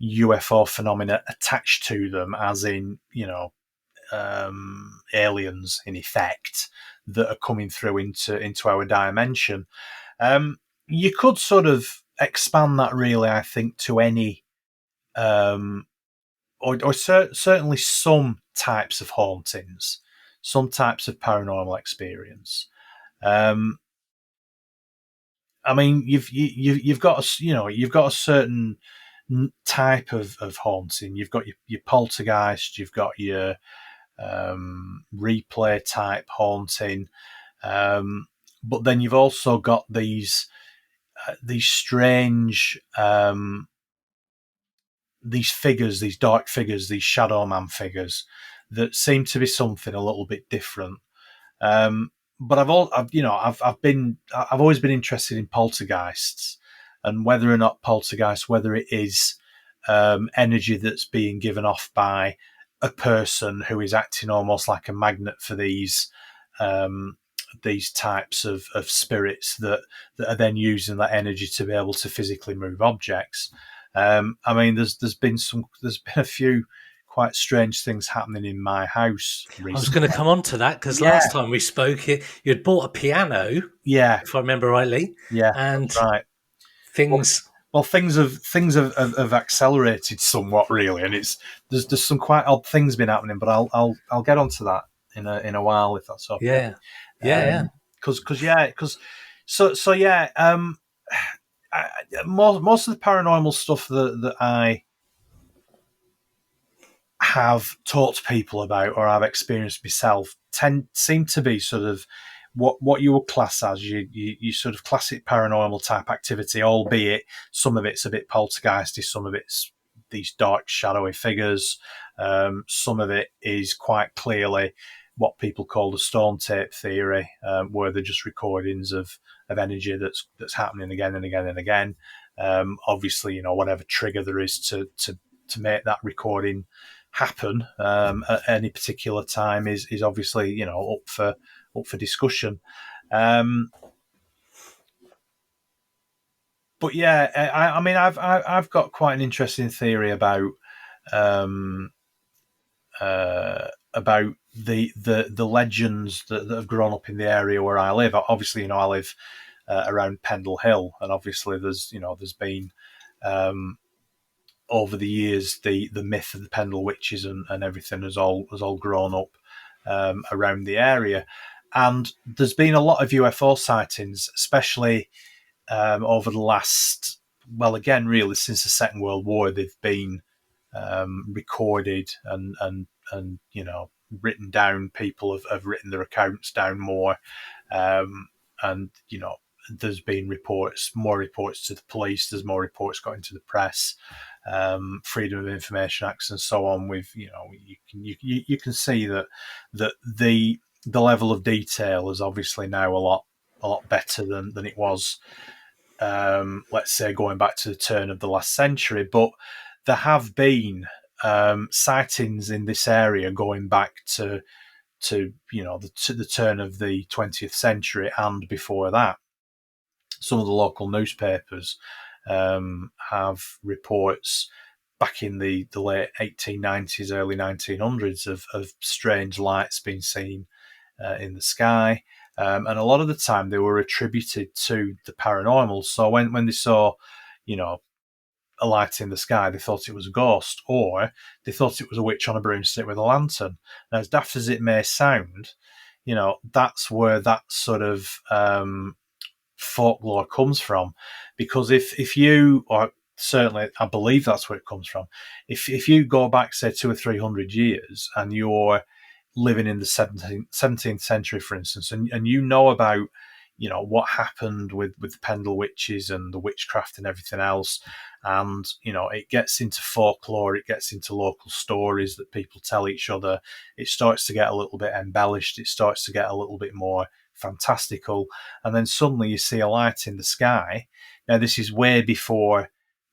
UFO phenomena attached to them, as in, aliens, in effect, that are coming through into our dimension. You could sort of expand that, really, I think, to any, certainly some types of hauntings, some types of paranormal experience. I mean, you've got a certain type of haunting. You've got your poltergeist. You've got your replay type haunting, but then you've also got these strange these figures, these dark figures, these shadow man figures that seem to be something a little bit different. But I've always been interested in poltergeists and whether or not whether it is energy that's being given off by a person who is acting almost like a magnet for these types of spirits that are then using that energy to be able to physically move objects. I mean, there's been a few quite strange things happening in my house recently. I was going to come on to that because last time we spoke, you'd bought a piano. Yeah, if I remember rightly. Yeah, and that's right. Things. Well, things have accelerated somewhat, really, and there's some quite odd things been happening. But I'll get onto that in a while, if that's okay. Yeah. Because most of the paranormal stuff that I have talked to people about or I've experienced myself seem to be sort of what you would class as you sort of classic paranormal type activity, albeit some of it's a bit poltergeisty, some of it's these dark shadowy figures, some of it is quite clearly what people call the stone tape theory, where they're just recordings of energy that's happening again and again and again. Obviously, whatever trigger there is to make that recording happen at any particular time is obviously up for discussion. But yeah, I mean, I've got quite an interesting theory about the legends that have grown up in the area where I live. Obviously, I live around Pendle Hill, and obviously there's been over the years the myth of the Pendle witches and everything has all grown up around the area, and there's been a lot of UFO sightings, especially over the last, well, again, really since the Second World War. They've been recorded and written down. People have written their accounts down more, and there's been more reports to the police. There's more reports got into the press. Freedom of Information Acts and so on. With you can see that the level of detail is obviously now a lot better than it was. Let's say going back to the turn of the last century, but there have been sightings in this area going back to the turn of the 20th century and before that. Some of the local newspapers have reports back in the late 1890s, early 1900s of strange lights being seen in the sky. And a lot of the time they were attributed to the paranormal. So when they saw, a light in the sky, they thought it was a ghost, or they thought it was a witch on a broomstick with a lantern. Now, as daft as it may sound, that's where that sort of folklore comes from. Because if you, or certainly I believe that's where it comes from, if you go back, say, 200 or 300 years and you're living in the 17th century, for instance, and you know about what happened with the Pendle witches and the witchcraft and everything else, and it gets into folklore, it gets into local stories that people tell each other. It starts to get a little bit embellished, it starts to get a little bit more fantastical, and then suddenly you see a light in the sky. Now, this is way before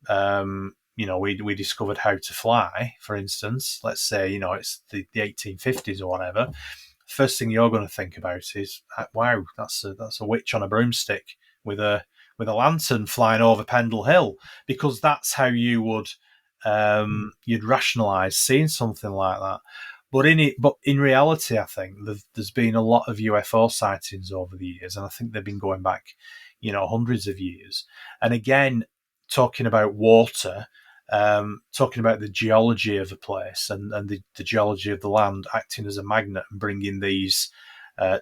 we discovered how to fly, for instance. Let's say it's the 1850s or whatever. First thing you're going to think about is, wow, that's a witch on a broomstick with a lantern flying over Pendle Hill, because that's how you would you'd rationalise seeing something like that. But in reality, I think there's been a lot of UFO sightings over the years, and I think they've been going back, hundreds of years. And again, talking about water, talking about the geology of a place and the geology of the land acting as a magnet and bringing these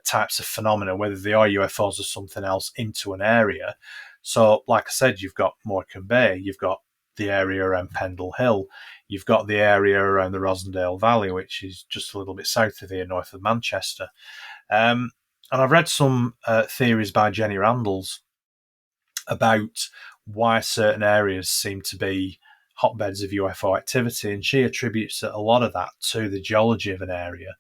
types of phenomena, whether they are UFOs or something else, into an area. So, like I said, you've got Morecambe Bay, you've got the area around Pendle Hill, you've got the area around the Rosendale Valley, which is just a little bit south of here, north of Manchester. And I've read some theories by Jenny Randalls about why certain areas seem to be hotbeds of UFO activity, and she attributes a lot of that to the geology of an area.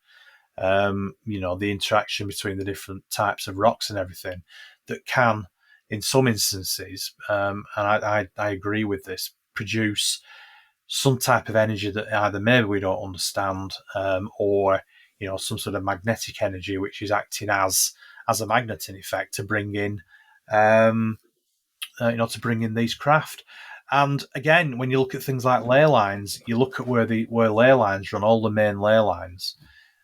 The interaction between the different types of rocks and everything that can, in some instances, and I agree with this, produce some type of energy that either maybe we don't understand, or some sort of magnetic energy which is acting as a magnet in effect to bring in these craft. And again, when you look at things like ley lines, you look at where ley lines run, all the main ley lines,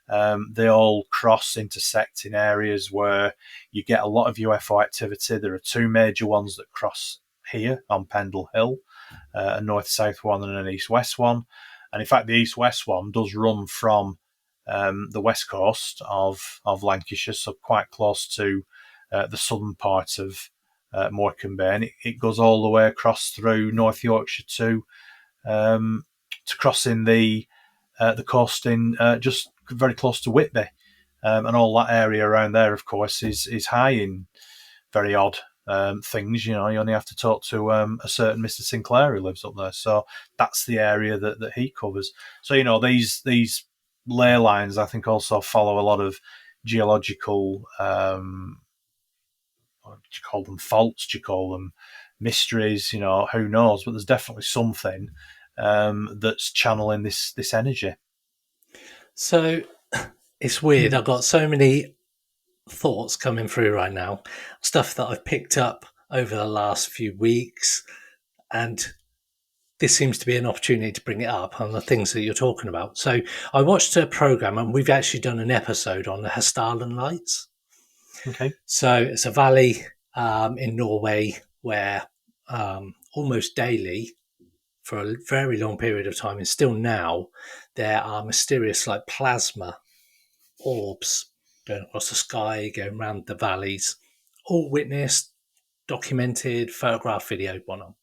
they all cross, intersect in areas where you get a lot of UFO activity. There are two major ones that cross here on Pendle Hill, a north-south one and an east-west one. And in fact, the east-west one does run from the west coast of Lancashire, so quite close to the southern part of Morecambe Bay, and it goes all the way across through North Yorkshire to crossing the coast in just very close to Whitby, and all that area around there, of course, is high in very odd things. You only have to talk to a certain Mr. Sinclair who lives up there, so that's the area that he covers. So these ley lines, I think, also follow a lot of geological. Do you call them faults? Do you call them mysteries? Who knows? But there's definitely something that's channeling this energy. So it's weird. I've got so many thoughts coming through right now, stuff that I've picked up over the last few weeks, and this seems to be an opportunity to bring it up on the things that you're talking about. So I watched a program, and we've actually done an episode on the Hasdallen lights. Okay. So it's a valley in Norway where almost daily, for a very long period of time, and still now, there are mysterious plasma orbs going across the sky, going around the valleys, all witnessed, documented, photographed, video, whatnot.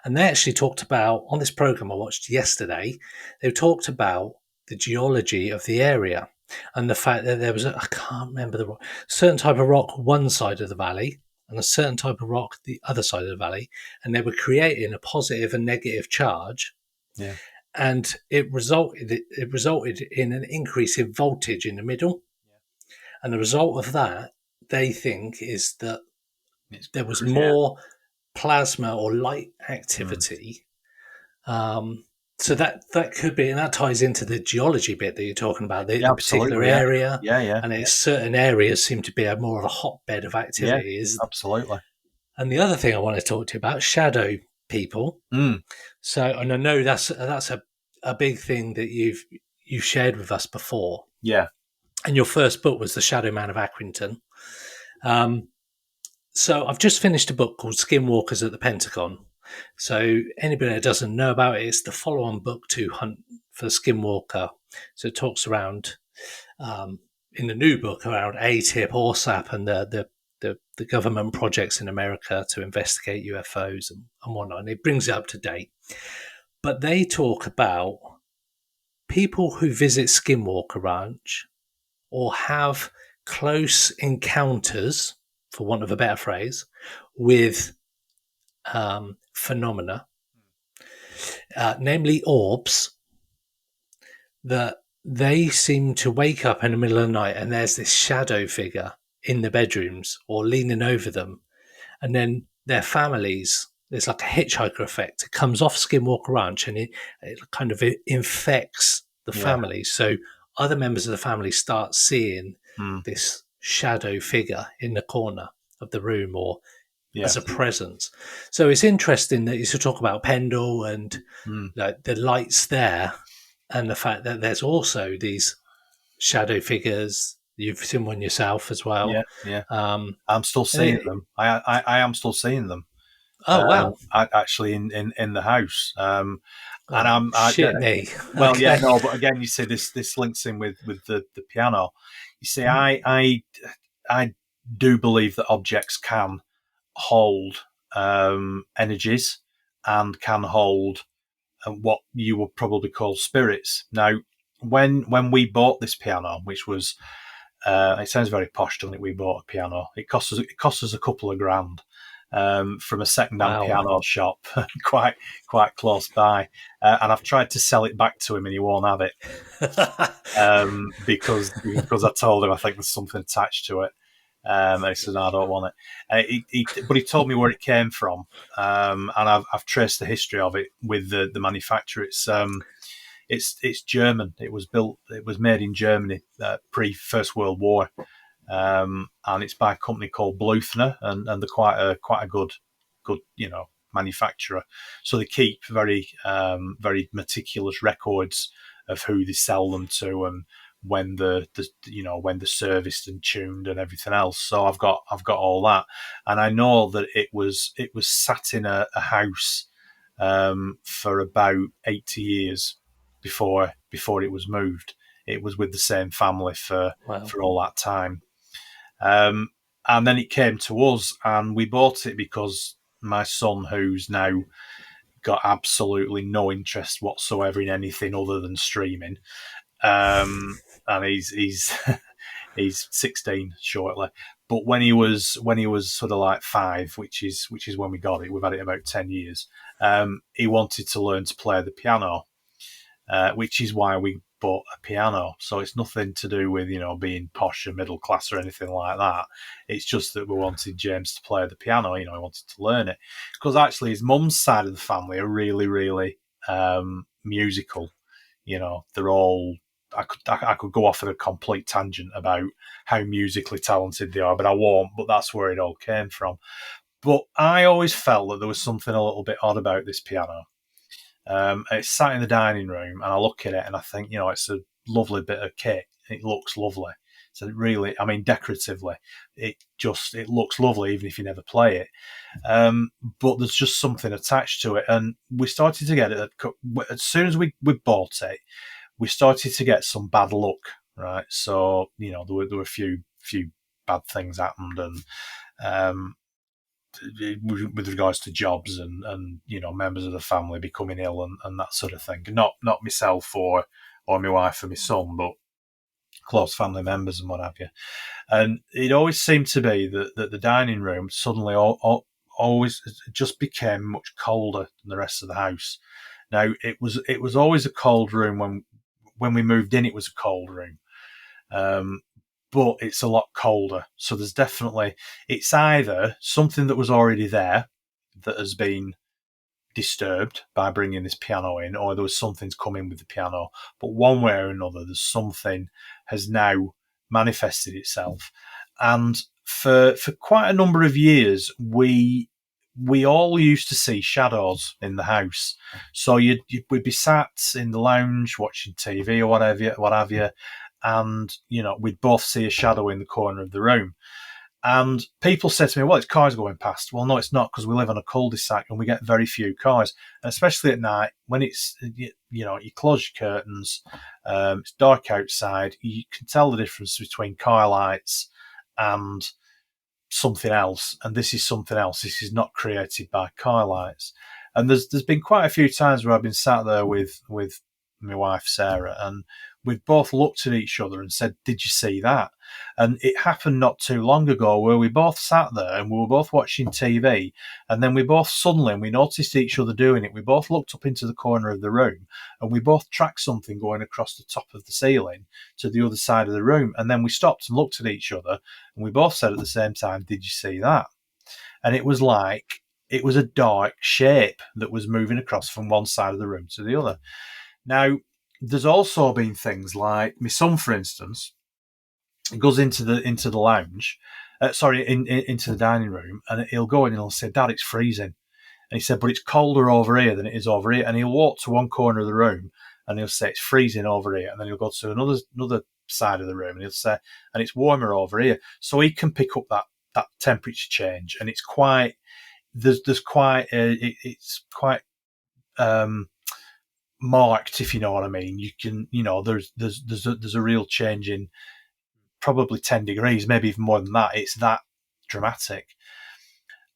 And they actually talked about, on this program I watched yesterday, they talked about the geology of the area. And the fact that there was I can't remember the rock, certain type of rock one side of the valley and a certain type of rock the other side of the valley, and they were creating a positive and negative charge Yeah. And it resulted in an increase in voltage in the middle. And the result of that, they think, is that there was more plasma or light activity. So that could be, and that ties into the geology bit that you're talking about, the particular area. Yeah. And certain areas seem to be more of a hotbed of activity. Yeah, absolutely. And the other thing I want to talk to you about, shadow people. So, and I know that's a big thing that you've shared with us before. Yeah. And your first book was The Shadow Man of Accrington. So I've just finished a book called Skinwalkers at the Pentagon. So anybody that doesn't know about it, it's the follow-on book to Hunt for the Skinwalker. So it talks around, in the new book, around ATIP, ORSAP, and the government projects in America to investigate UFOs and whatnot. And it brings it up to date. But they talk about people who visit Skinwalker Ranch or have close encounters, for want of a better phrase, with phenomena, namely orbs, that they seem to wake up in the middle of the night and there's this shadow figure in the bedrooms or leaning over them. And then their families, there's like a hitchhiker effect. It comes off Skinwalker Ranch and it kind of infects the family. So other members of the family start seeing this shadow figure in the corner of the room or as a presence. So it's interesting that you should talk about Pendle and the lights there, and the fact that there's also these shadow figures. You've seen one yourself as well. Yeah. I'm still seeing them. I am still seeing them. Oh wow! Actually, in the house. And I'm me. Well, okay. But again, you see this links in with the piano. You see, I do believe that objects can hold energies and can hold what you would probably call spirits. Now, when we bought this piano, which was it sounds very posh, doesn't it? We bought a piano. It cost us a couple of grand. From a second-hand piano shop, quite close by, and I've tried to sell it back to him, and he won't have it because I told him I think there's something attached to it, and he said, "No, I don't want it." But he told me where it came from, and I've traced the history of it with the manufacturer. It's German. It was made in Germany pre First World War. And it's by a company called Bluthner, and they're quite a good manufacturer. So they keep very meticulous records of who they sell them to and when the when they're serviced and tuned and everything else. So I've got all that, and I know that it was sat in a house for about 80 years before it was moved. It was with the same family for all that time. And then it came to us, and we bought it because my son, who's now got absolutely no interest whatsoever in anything other than streaming, and he's 16 shortly. But when he was sort of like 5, which is when we got it, we've had it about 10 years. He wanted to learn to play the piano, which is why we bought a piano. So it's nothing to do with being posh and middle class or anything like that. It's just that we wanted James to play the piano. He wanted to learn it because actually his mum's side of the family are really, really musical. They're all. I could go off on a complete tangent about how musically talented they are, but I won't. But that's where it all came from. But I always felt that there was something a little bit odd about this piano. It's sat in the dining room, and I look at it and I think, it's a lovely bit of kit. It looks lovely. So it really, decoratively, it looks lovely, even if you never play it. But there's just something attached to it, and we started to get it as soon as we bought it. We started to get some bad luck, right? So there were a few bad things happened, and with regards to jobs and members of the family becoming ill and that sort of thing. Not myself or my wife or my son, but close family members and what have you. And it always seemed to be that the dining room suddenly always just became much colder than the rest of the house. Now, it was always a cold room. When we moved in, it was a cold room. But it's a lot colder. So there's definitely, it's either something that was already there that has been disturbed by bringing this piano in, or there was something's coming with the piano. But one way or another, there's something has now manifested itself. And for quite a number of years, we all used to see shadows in the house. So we'd be sat in the lounge watching TV or what have you, and we'd both see a shadow in the corner of the room. And people said to me, well, it's cars going past. Well, no, it's not, because we live on a cul-de-sac and we get very few cars. And especially at night, when it's, you close your curtains, it's dark outside, you can tell the difference between car lights and something else. And this is something else. This is not created by car lights. And there's been quite a few times where I've been sat there with my wife, Sarah, and we've both looked at each other and said, did you see that? And it happened not too long ago where we both sat there and we were both watching TV, and then we both suddenly, we noticed each other doing it, we both looked up into the corner of the room and we both tracked something going across the top of the ceiling to the other side of the room. And then we stopped and looked at each other and we both said at the same time, did you see that? And it was like, it was a dark shape that was moving across from one side of the room to the other. Now, there's also been things like my son, for instance, goes into the lounge, into the dining room, and he'll go in and he'll say, Dad, it's freezing. And he said, but it's colder over here than it is over here. And he'll walk to one corner of the room and he'll say, it's freezing over here. And then he'll go to another side of the room and he'll say, and it's warmer over here. So he can pick up that temperature change, and it's quite, it's quite marked, if you know what I mean. You can, there's a real change in probably 10 degrees, maybe even more than that. It's that dramatic.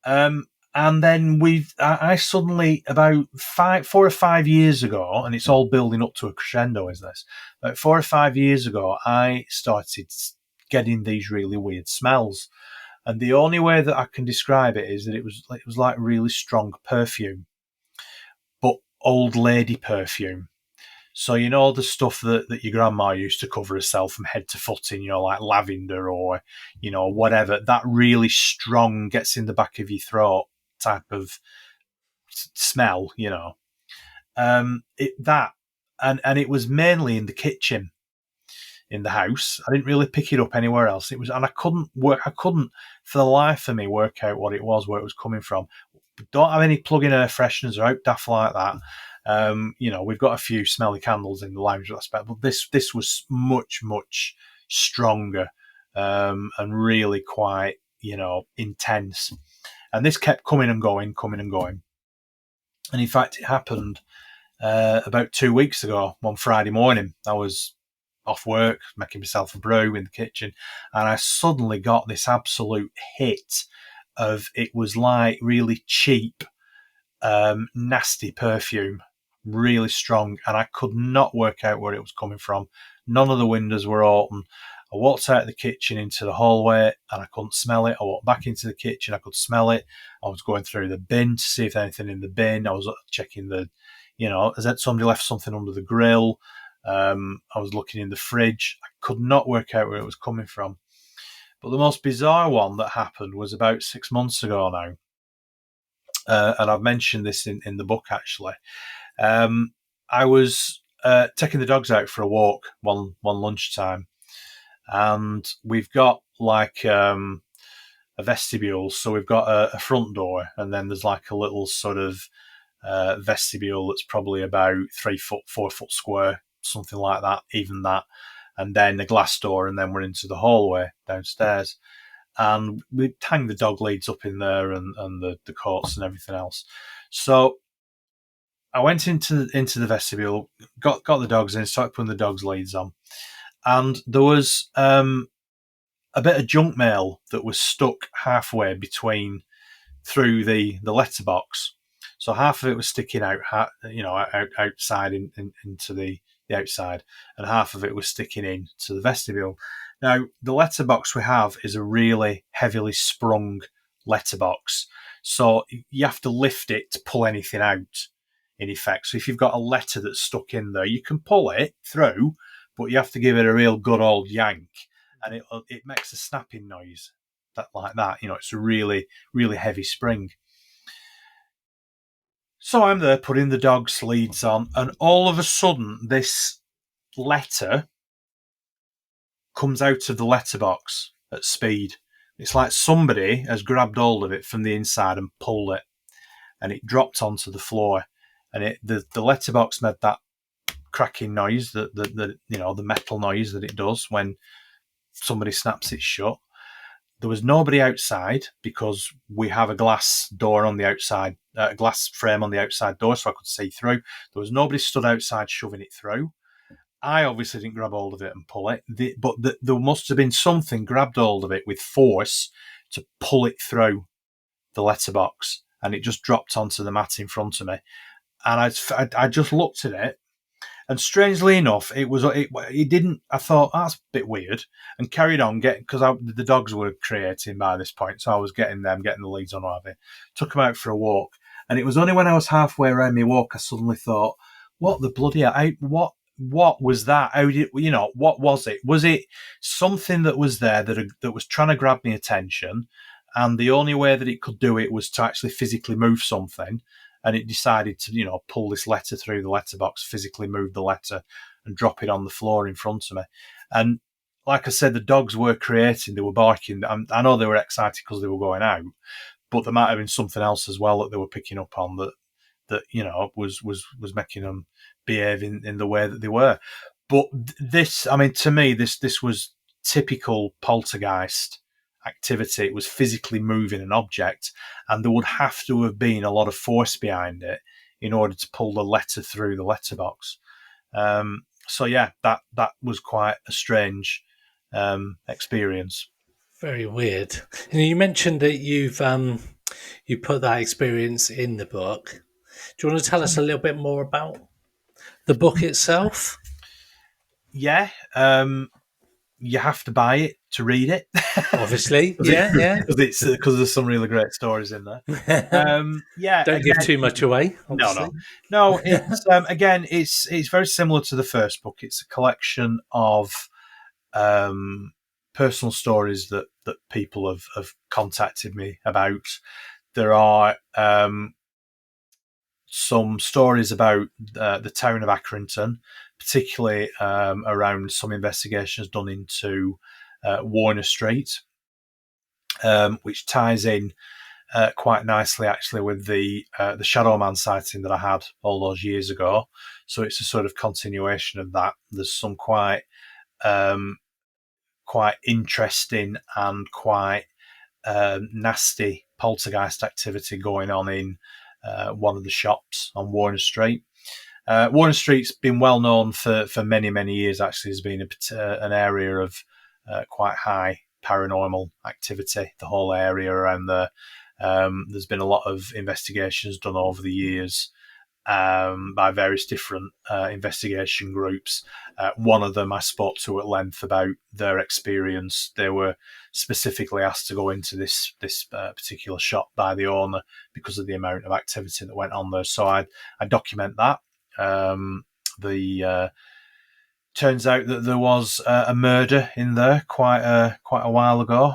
And then I suddenly, about 4 or 5 years ago, and it's all building up to a crescendo, is this? About 4 or 5 years ago, I started getting these really weird smells. And the only way that I can describe it is that it was like really strong perfume, but old lady perfume. So, the stuff that your grandma used to cover herself from head to foot in, like lavender or, whatever, that really strong, gets in the back of your throat type of smell, and it was mainly in the kitchen, in the house. I didn't really pick it up anywhere else. And I couldn't for the life of me work out what it was, where it was coming from. Don't have any plug-in air fresheners or out daft like that. We've got a few smelly candles in the lounge, but this was much, much stronger, and really quite, intense. And this kept coming and going. And in fact, it happened about 2 weeks ago, one Friday morning. I was off work, making myself a brew in the kitchen, and I suddenly got this absolute hit of, it was like really cheap, nasty perfume, really strong, and I could not work out where it was coming from. None of the windows were open. I walked out of the kitchen into the hallway and I couldn't smell it. I walked back into the kitchen, I could smell it. I was going through the bin to see if there's anything in the bin. I was checking has that somebody left something under the grill? I was looking in the fridge. I could not work out where it was coming from. But the most bizarre one that happened was about 6 months ago now. And I've mentioned this in the book, actually. I was taking the dogs out for a walk one lunchtime, and we've got like a vestibule. So we've got a front door, and then there's like a little sort of vestibule that's probably about 3 foot, 4 foot square, something like that, even that. And then a glass door, and then we're into the hallway downstairs. And we hang the dog leads up in there, and the coats and everything else. So I went into the vestibule, got the dogs in, started putting the dogs leads on, and there was a bit of junk mail that was stuck halfway through the letterbox. So half of it was sticking out, outside into the outside, and half of it was sticking in to the vestibule. Now, the letterbox we have is a really heavily sprung letterbox, so you have to lift it to pull anything out. in effect. So if you've got a letter that's stuck in there, you can pull it through, but you have to give it a real good old yank, and it makes a snapping noise like that. It's a really, really heavy spring. So I'm there putting the dog's leads on, and all of a sudden this letter comes out of the letterbox at speed. It's like somebody has grabbed hold of it from the inside and pulled it, and it dropped onto the floor. And the letterbox made that cracking noise, the metal noise that it does when somebody snaps it shut. There was nobody outside because we have a glass door on the outside, a glass frame on the outside door, so I could see through. There was nobody stood outside shoving it through. I obviously didn't grab hold of it and pull it, but there must have been something grabbed hold of it with force to pull it through the letterbox, and it just dropped onto the mat in front of me. And I just looked at it, and strangely enough, it didn't. I thought, that's a bit weird, and carried on because the dogs were creating by this point, so I was getting the leads on what have you. Took them out for a walk, and it was only when I was halfway around my walk I suddenly thought, what the bloody hell? What was that? How did what was it? Was it something that was there that was trying to grab my attention, and the only way that it could do it was to actually physically move something? And it decided to, pull this letter through the letterbox, physically move the letter and drop it on the floor in front of me. And like I said, the dogs were creating, they were barking. I know they were excited because they were going out, but there might have been something else as well that they were picking up on that was making them behave in the way that they were. But to me, this was typical poltergeist activity. It was physically moving an object, and there would have to have been a lot of force behind it in order to pull the letter through the letterbox. So yeah, that was quite a strange experience. Very weird. And you mentioned that you've you put that experience in the book. Do you want to tell us a little bit more about the book itself? Yeah. You have to buy it to read it, obviously. yeah, because there's some really great stories in there. Don't give too much away. Obviously. No. It's again, it's very similar to the first book. It's a collection of personal stories that people have contacted me about. There are some stories about the town of Accrington, particularly around some investigations done into Warner Street, which ties in quite nicely actually with the Shadow Man sighting that I had all those years ago. So it's a sort of continuation of that. There's some quite interesting and quite nasty poltergeist activity going on in one of the shops on Warner Street. Warner Street's been well known for many, many years, actually, has been an area of quite high paranormal activity, the whole area around there. There's been a lot of investigations done over the years by various different investigation groups. One of them I spoke to at length about their experience. They were specifically asked to go into this particular shop by the owner because of the amount of activity that went on there. So I document that. Turns out that there was a murder in there quite a while ago,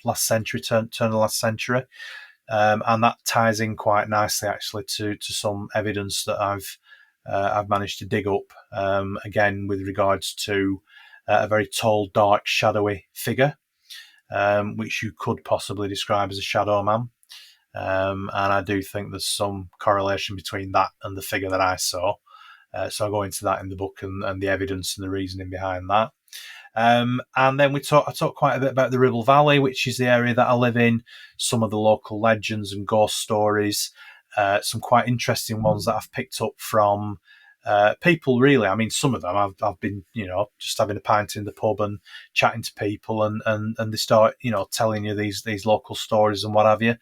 last century, turn of the last century. And that ties in quite nicely, actually, to some evidence that I've managed to dig up. Again, with regards to a very tall, dark, shadowy figure, which you could possibly describe as a shadow man. And I do think there's some correlation between that and the figure that I saw. So I go into that in the book and the evidence and the reasoning behind that. And then I talk quite a bit about the Ribble Valley, which is the area that I live in, some of the local legends and ghost stories, some quite interesting ones that I've picked up from people, really. I mean, some of them I've been, just having a pint in the pub and chatting to people and they start, telling you these local stories and what have you.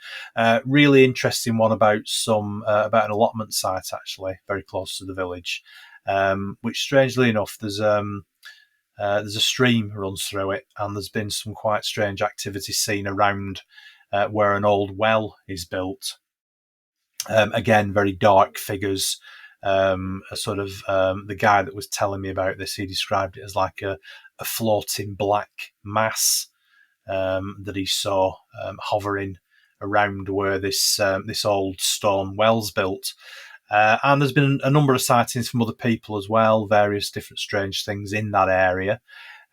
Really interesting one about about an allotment site, actually, very close to the village, which strangely enough, there's a stream runs through it, and there's been some quite strange activity seen around where an old well is built. Again, very dark figures. A sort of the guy that was telling me about this, he described it as like a floating black mass that he saw hovering around where this old stone well's built. And there's been a number of sightings from other people as well, various different strange things in that area.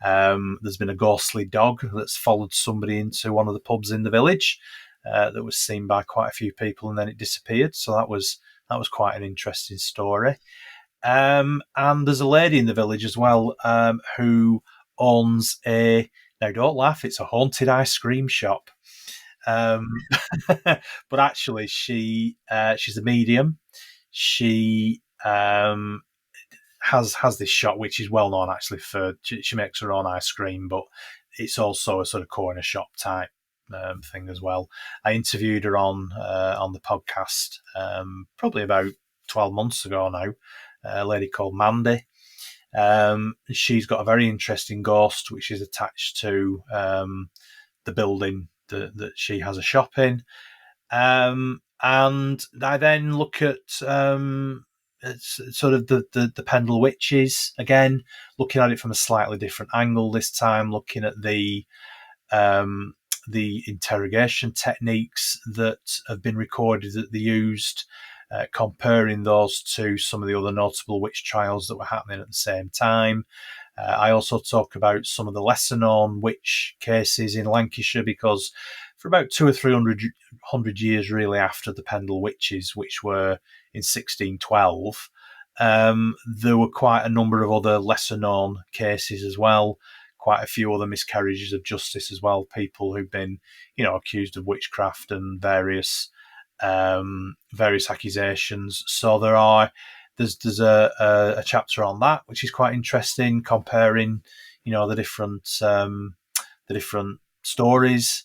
There's been a ghostly dog that's followed somebody into one of the pubs in the village that was seen by quite a few people, and then it disappeared. So that was quite an interesting story. And there's a lady in the village as well who owns now don't laugh, it's a haunted ice cream shop. But actually she's a medium. She has this shop which is well known actually for she makes her own ice cream, but it's also a sort of corner shop type thing as well. I interviewed her on the podcast probably about 12 months ago now, a lady called Mandy. She's got a very interesting ghost which is attached to the building that she has a shop in. And I then look at sort of the Pendle witches, again, looking at it from a slightly different angle this time, looking at the interrogation techniques that have been recorded that they used, comparing those to some of the other notable witch trials that were happening at the same time. I also talk about some of the lesser known witch cases in Lancashire, because for about 200 or 300 years really after the Pendle witches, which were in 1612, there were quite a number of other lesser known cases as well, quite a few other miscarriages of justice as well, people who've been, accused of witchcraft and various accusations. So there's a chapter on that, which is quite interesting, comparing, the different stories.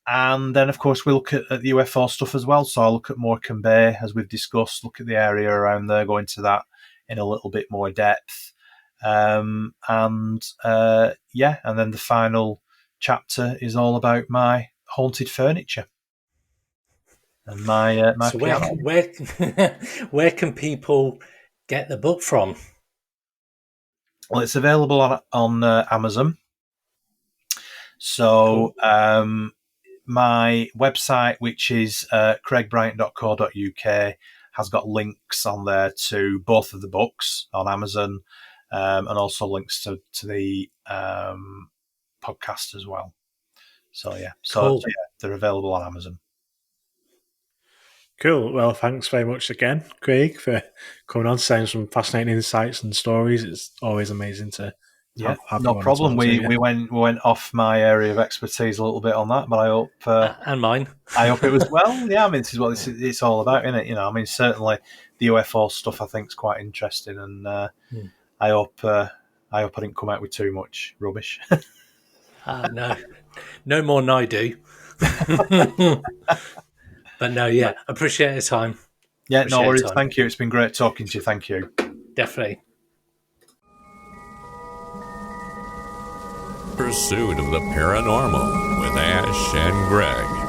And then, of course, we look at the UFO stuff as well. So I'll look at Morecambe Bay, as we've discussed, look at the area around there, go into that in a little bit more depth. And then the final chapter is all about my haunted furniture and my so piano. Where can people get the book from? Well, it's available on Amazon. So my website, which is craigbryant.co.uk, has got links on there to both of the books on Amazon, and also links to the podcast as well. So yeah, they're available on Amazon. Cool. Well, thanks very much again, Craig, for coming on, saying some fascinating insights and stories. It's always amazing to have no problem. We went off my area of expertise a little bit on that, but I hope and mine. I hope it was well. Yeah, I mean, this is what it's all about, isn't it? I mean, certainly the UFO stuff I think is quite interesting, and I hope I didn't come out with too much rubbish. No more than I do. But no, appreciate your time. Yeah, no worries. Thank you. It's been great talking to you. Thank you. Definitely. Pursuit of the Paranormal with Ash and Greg.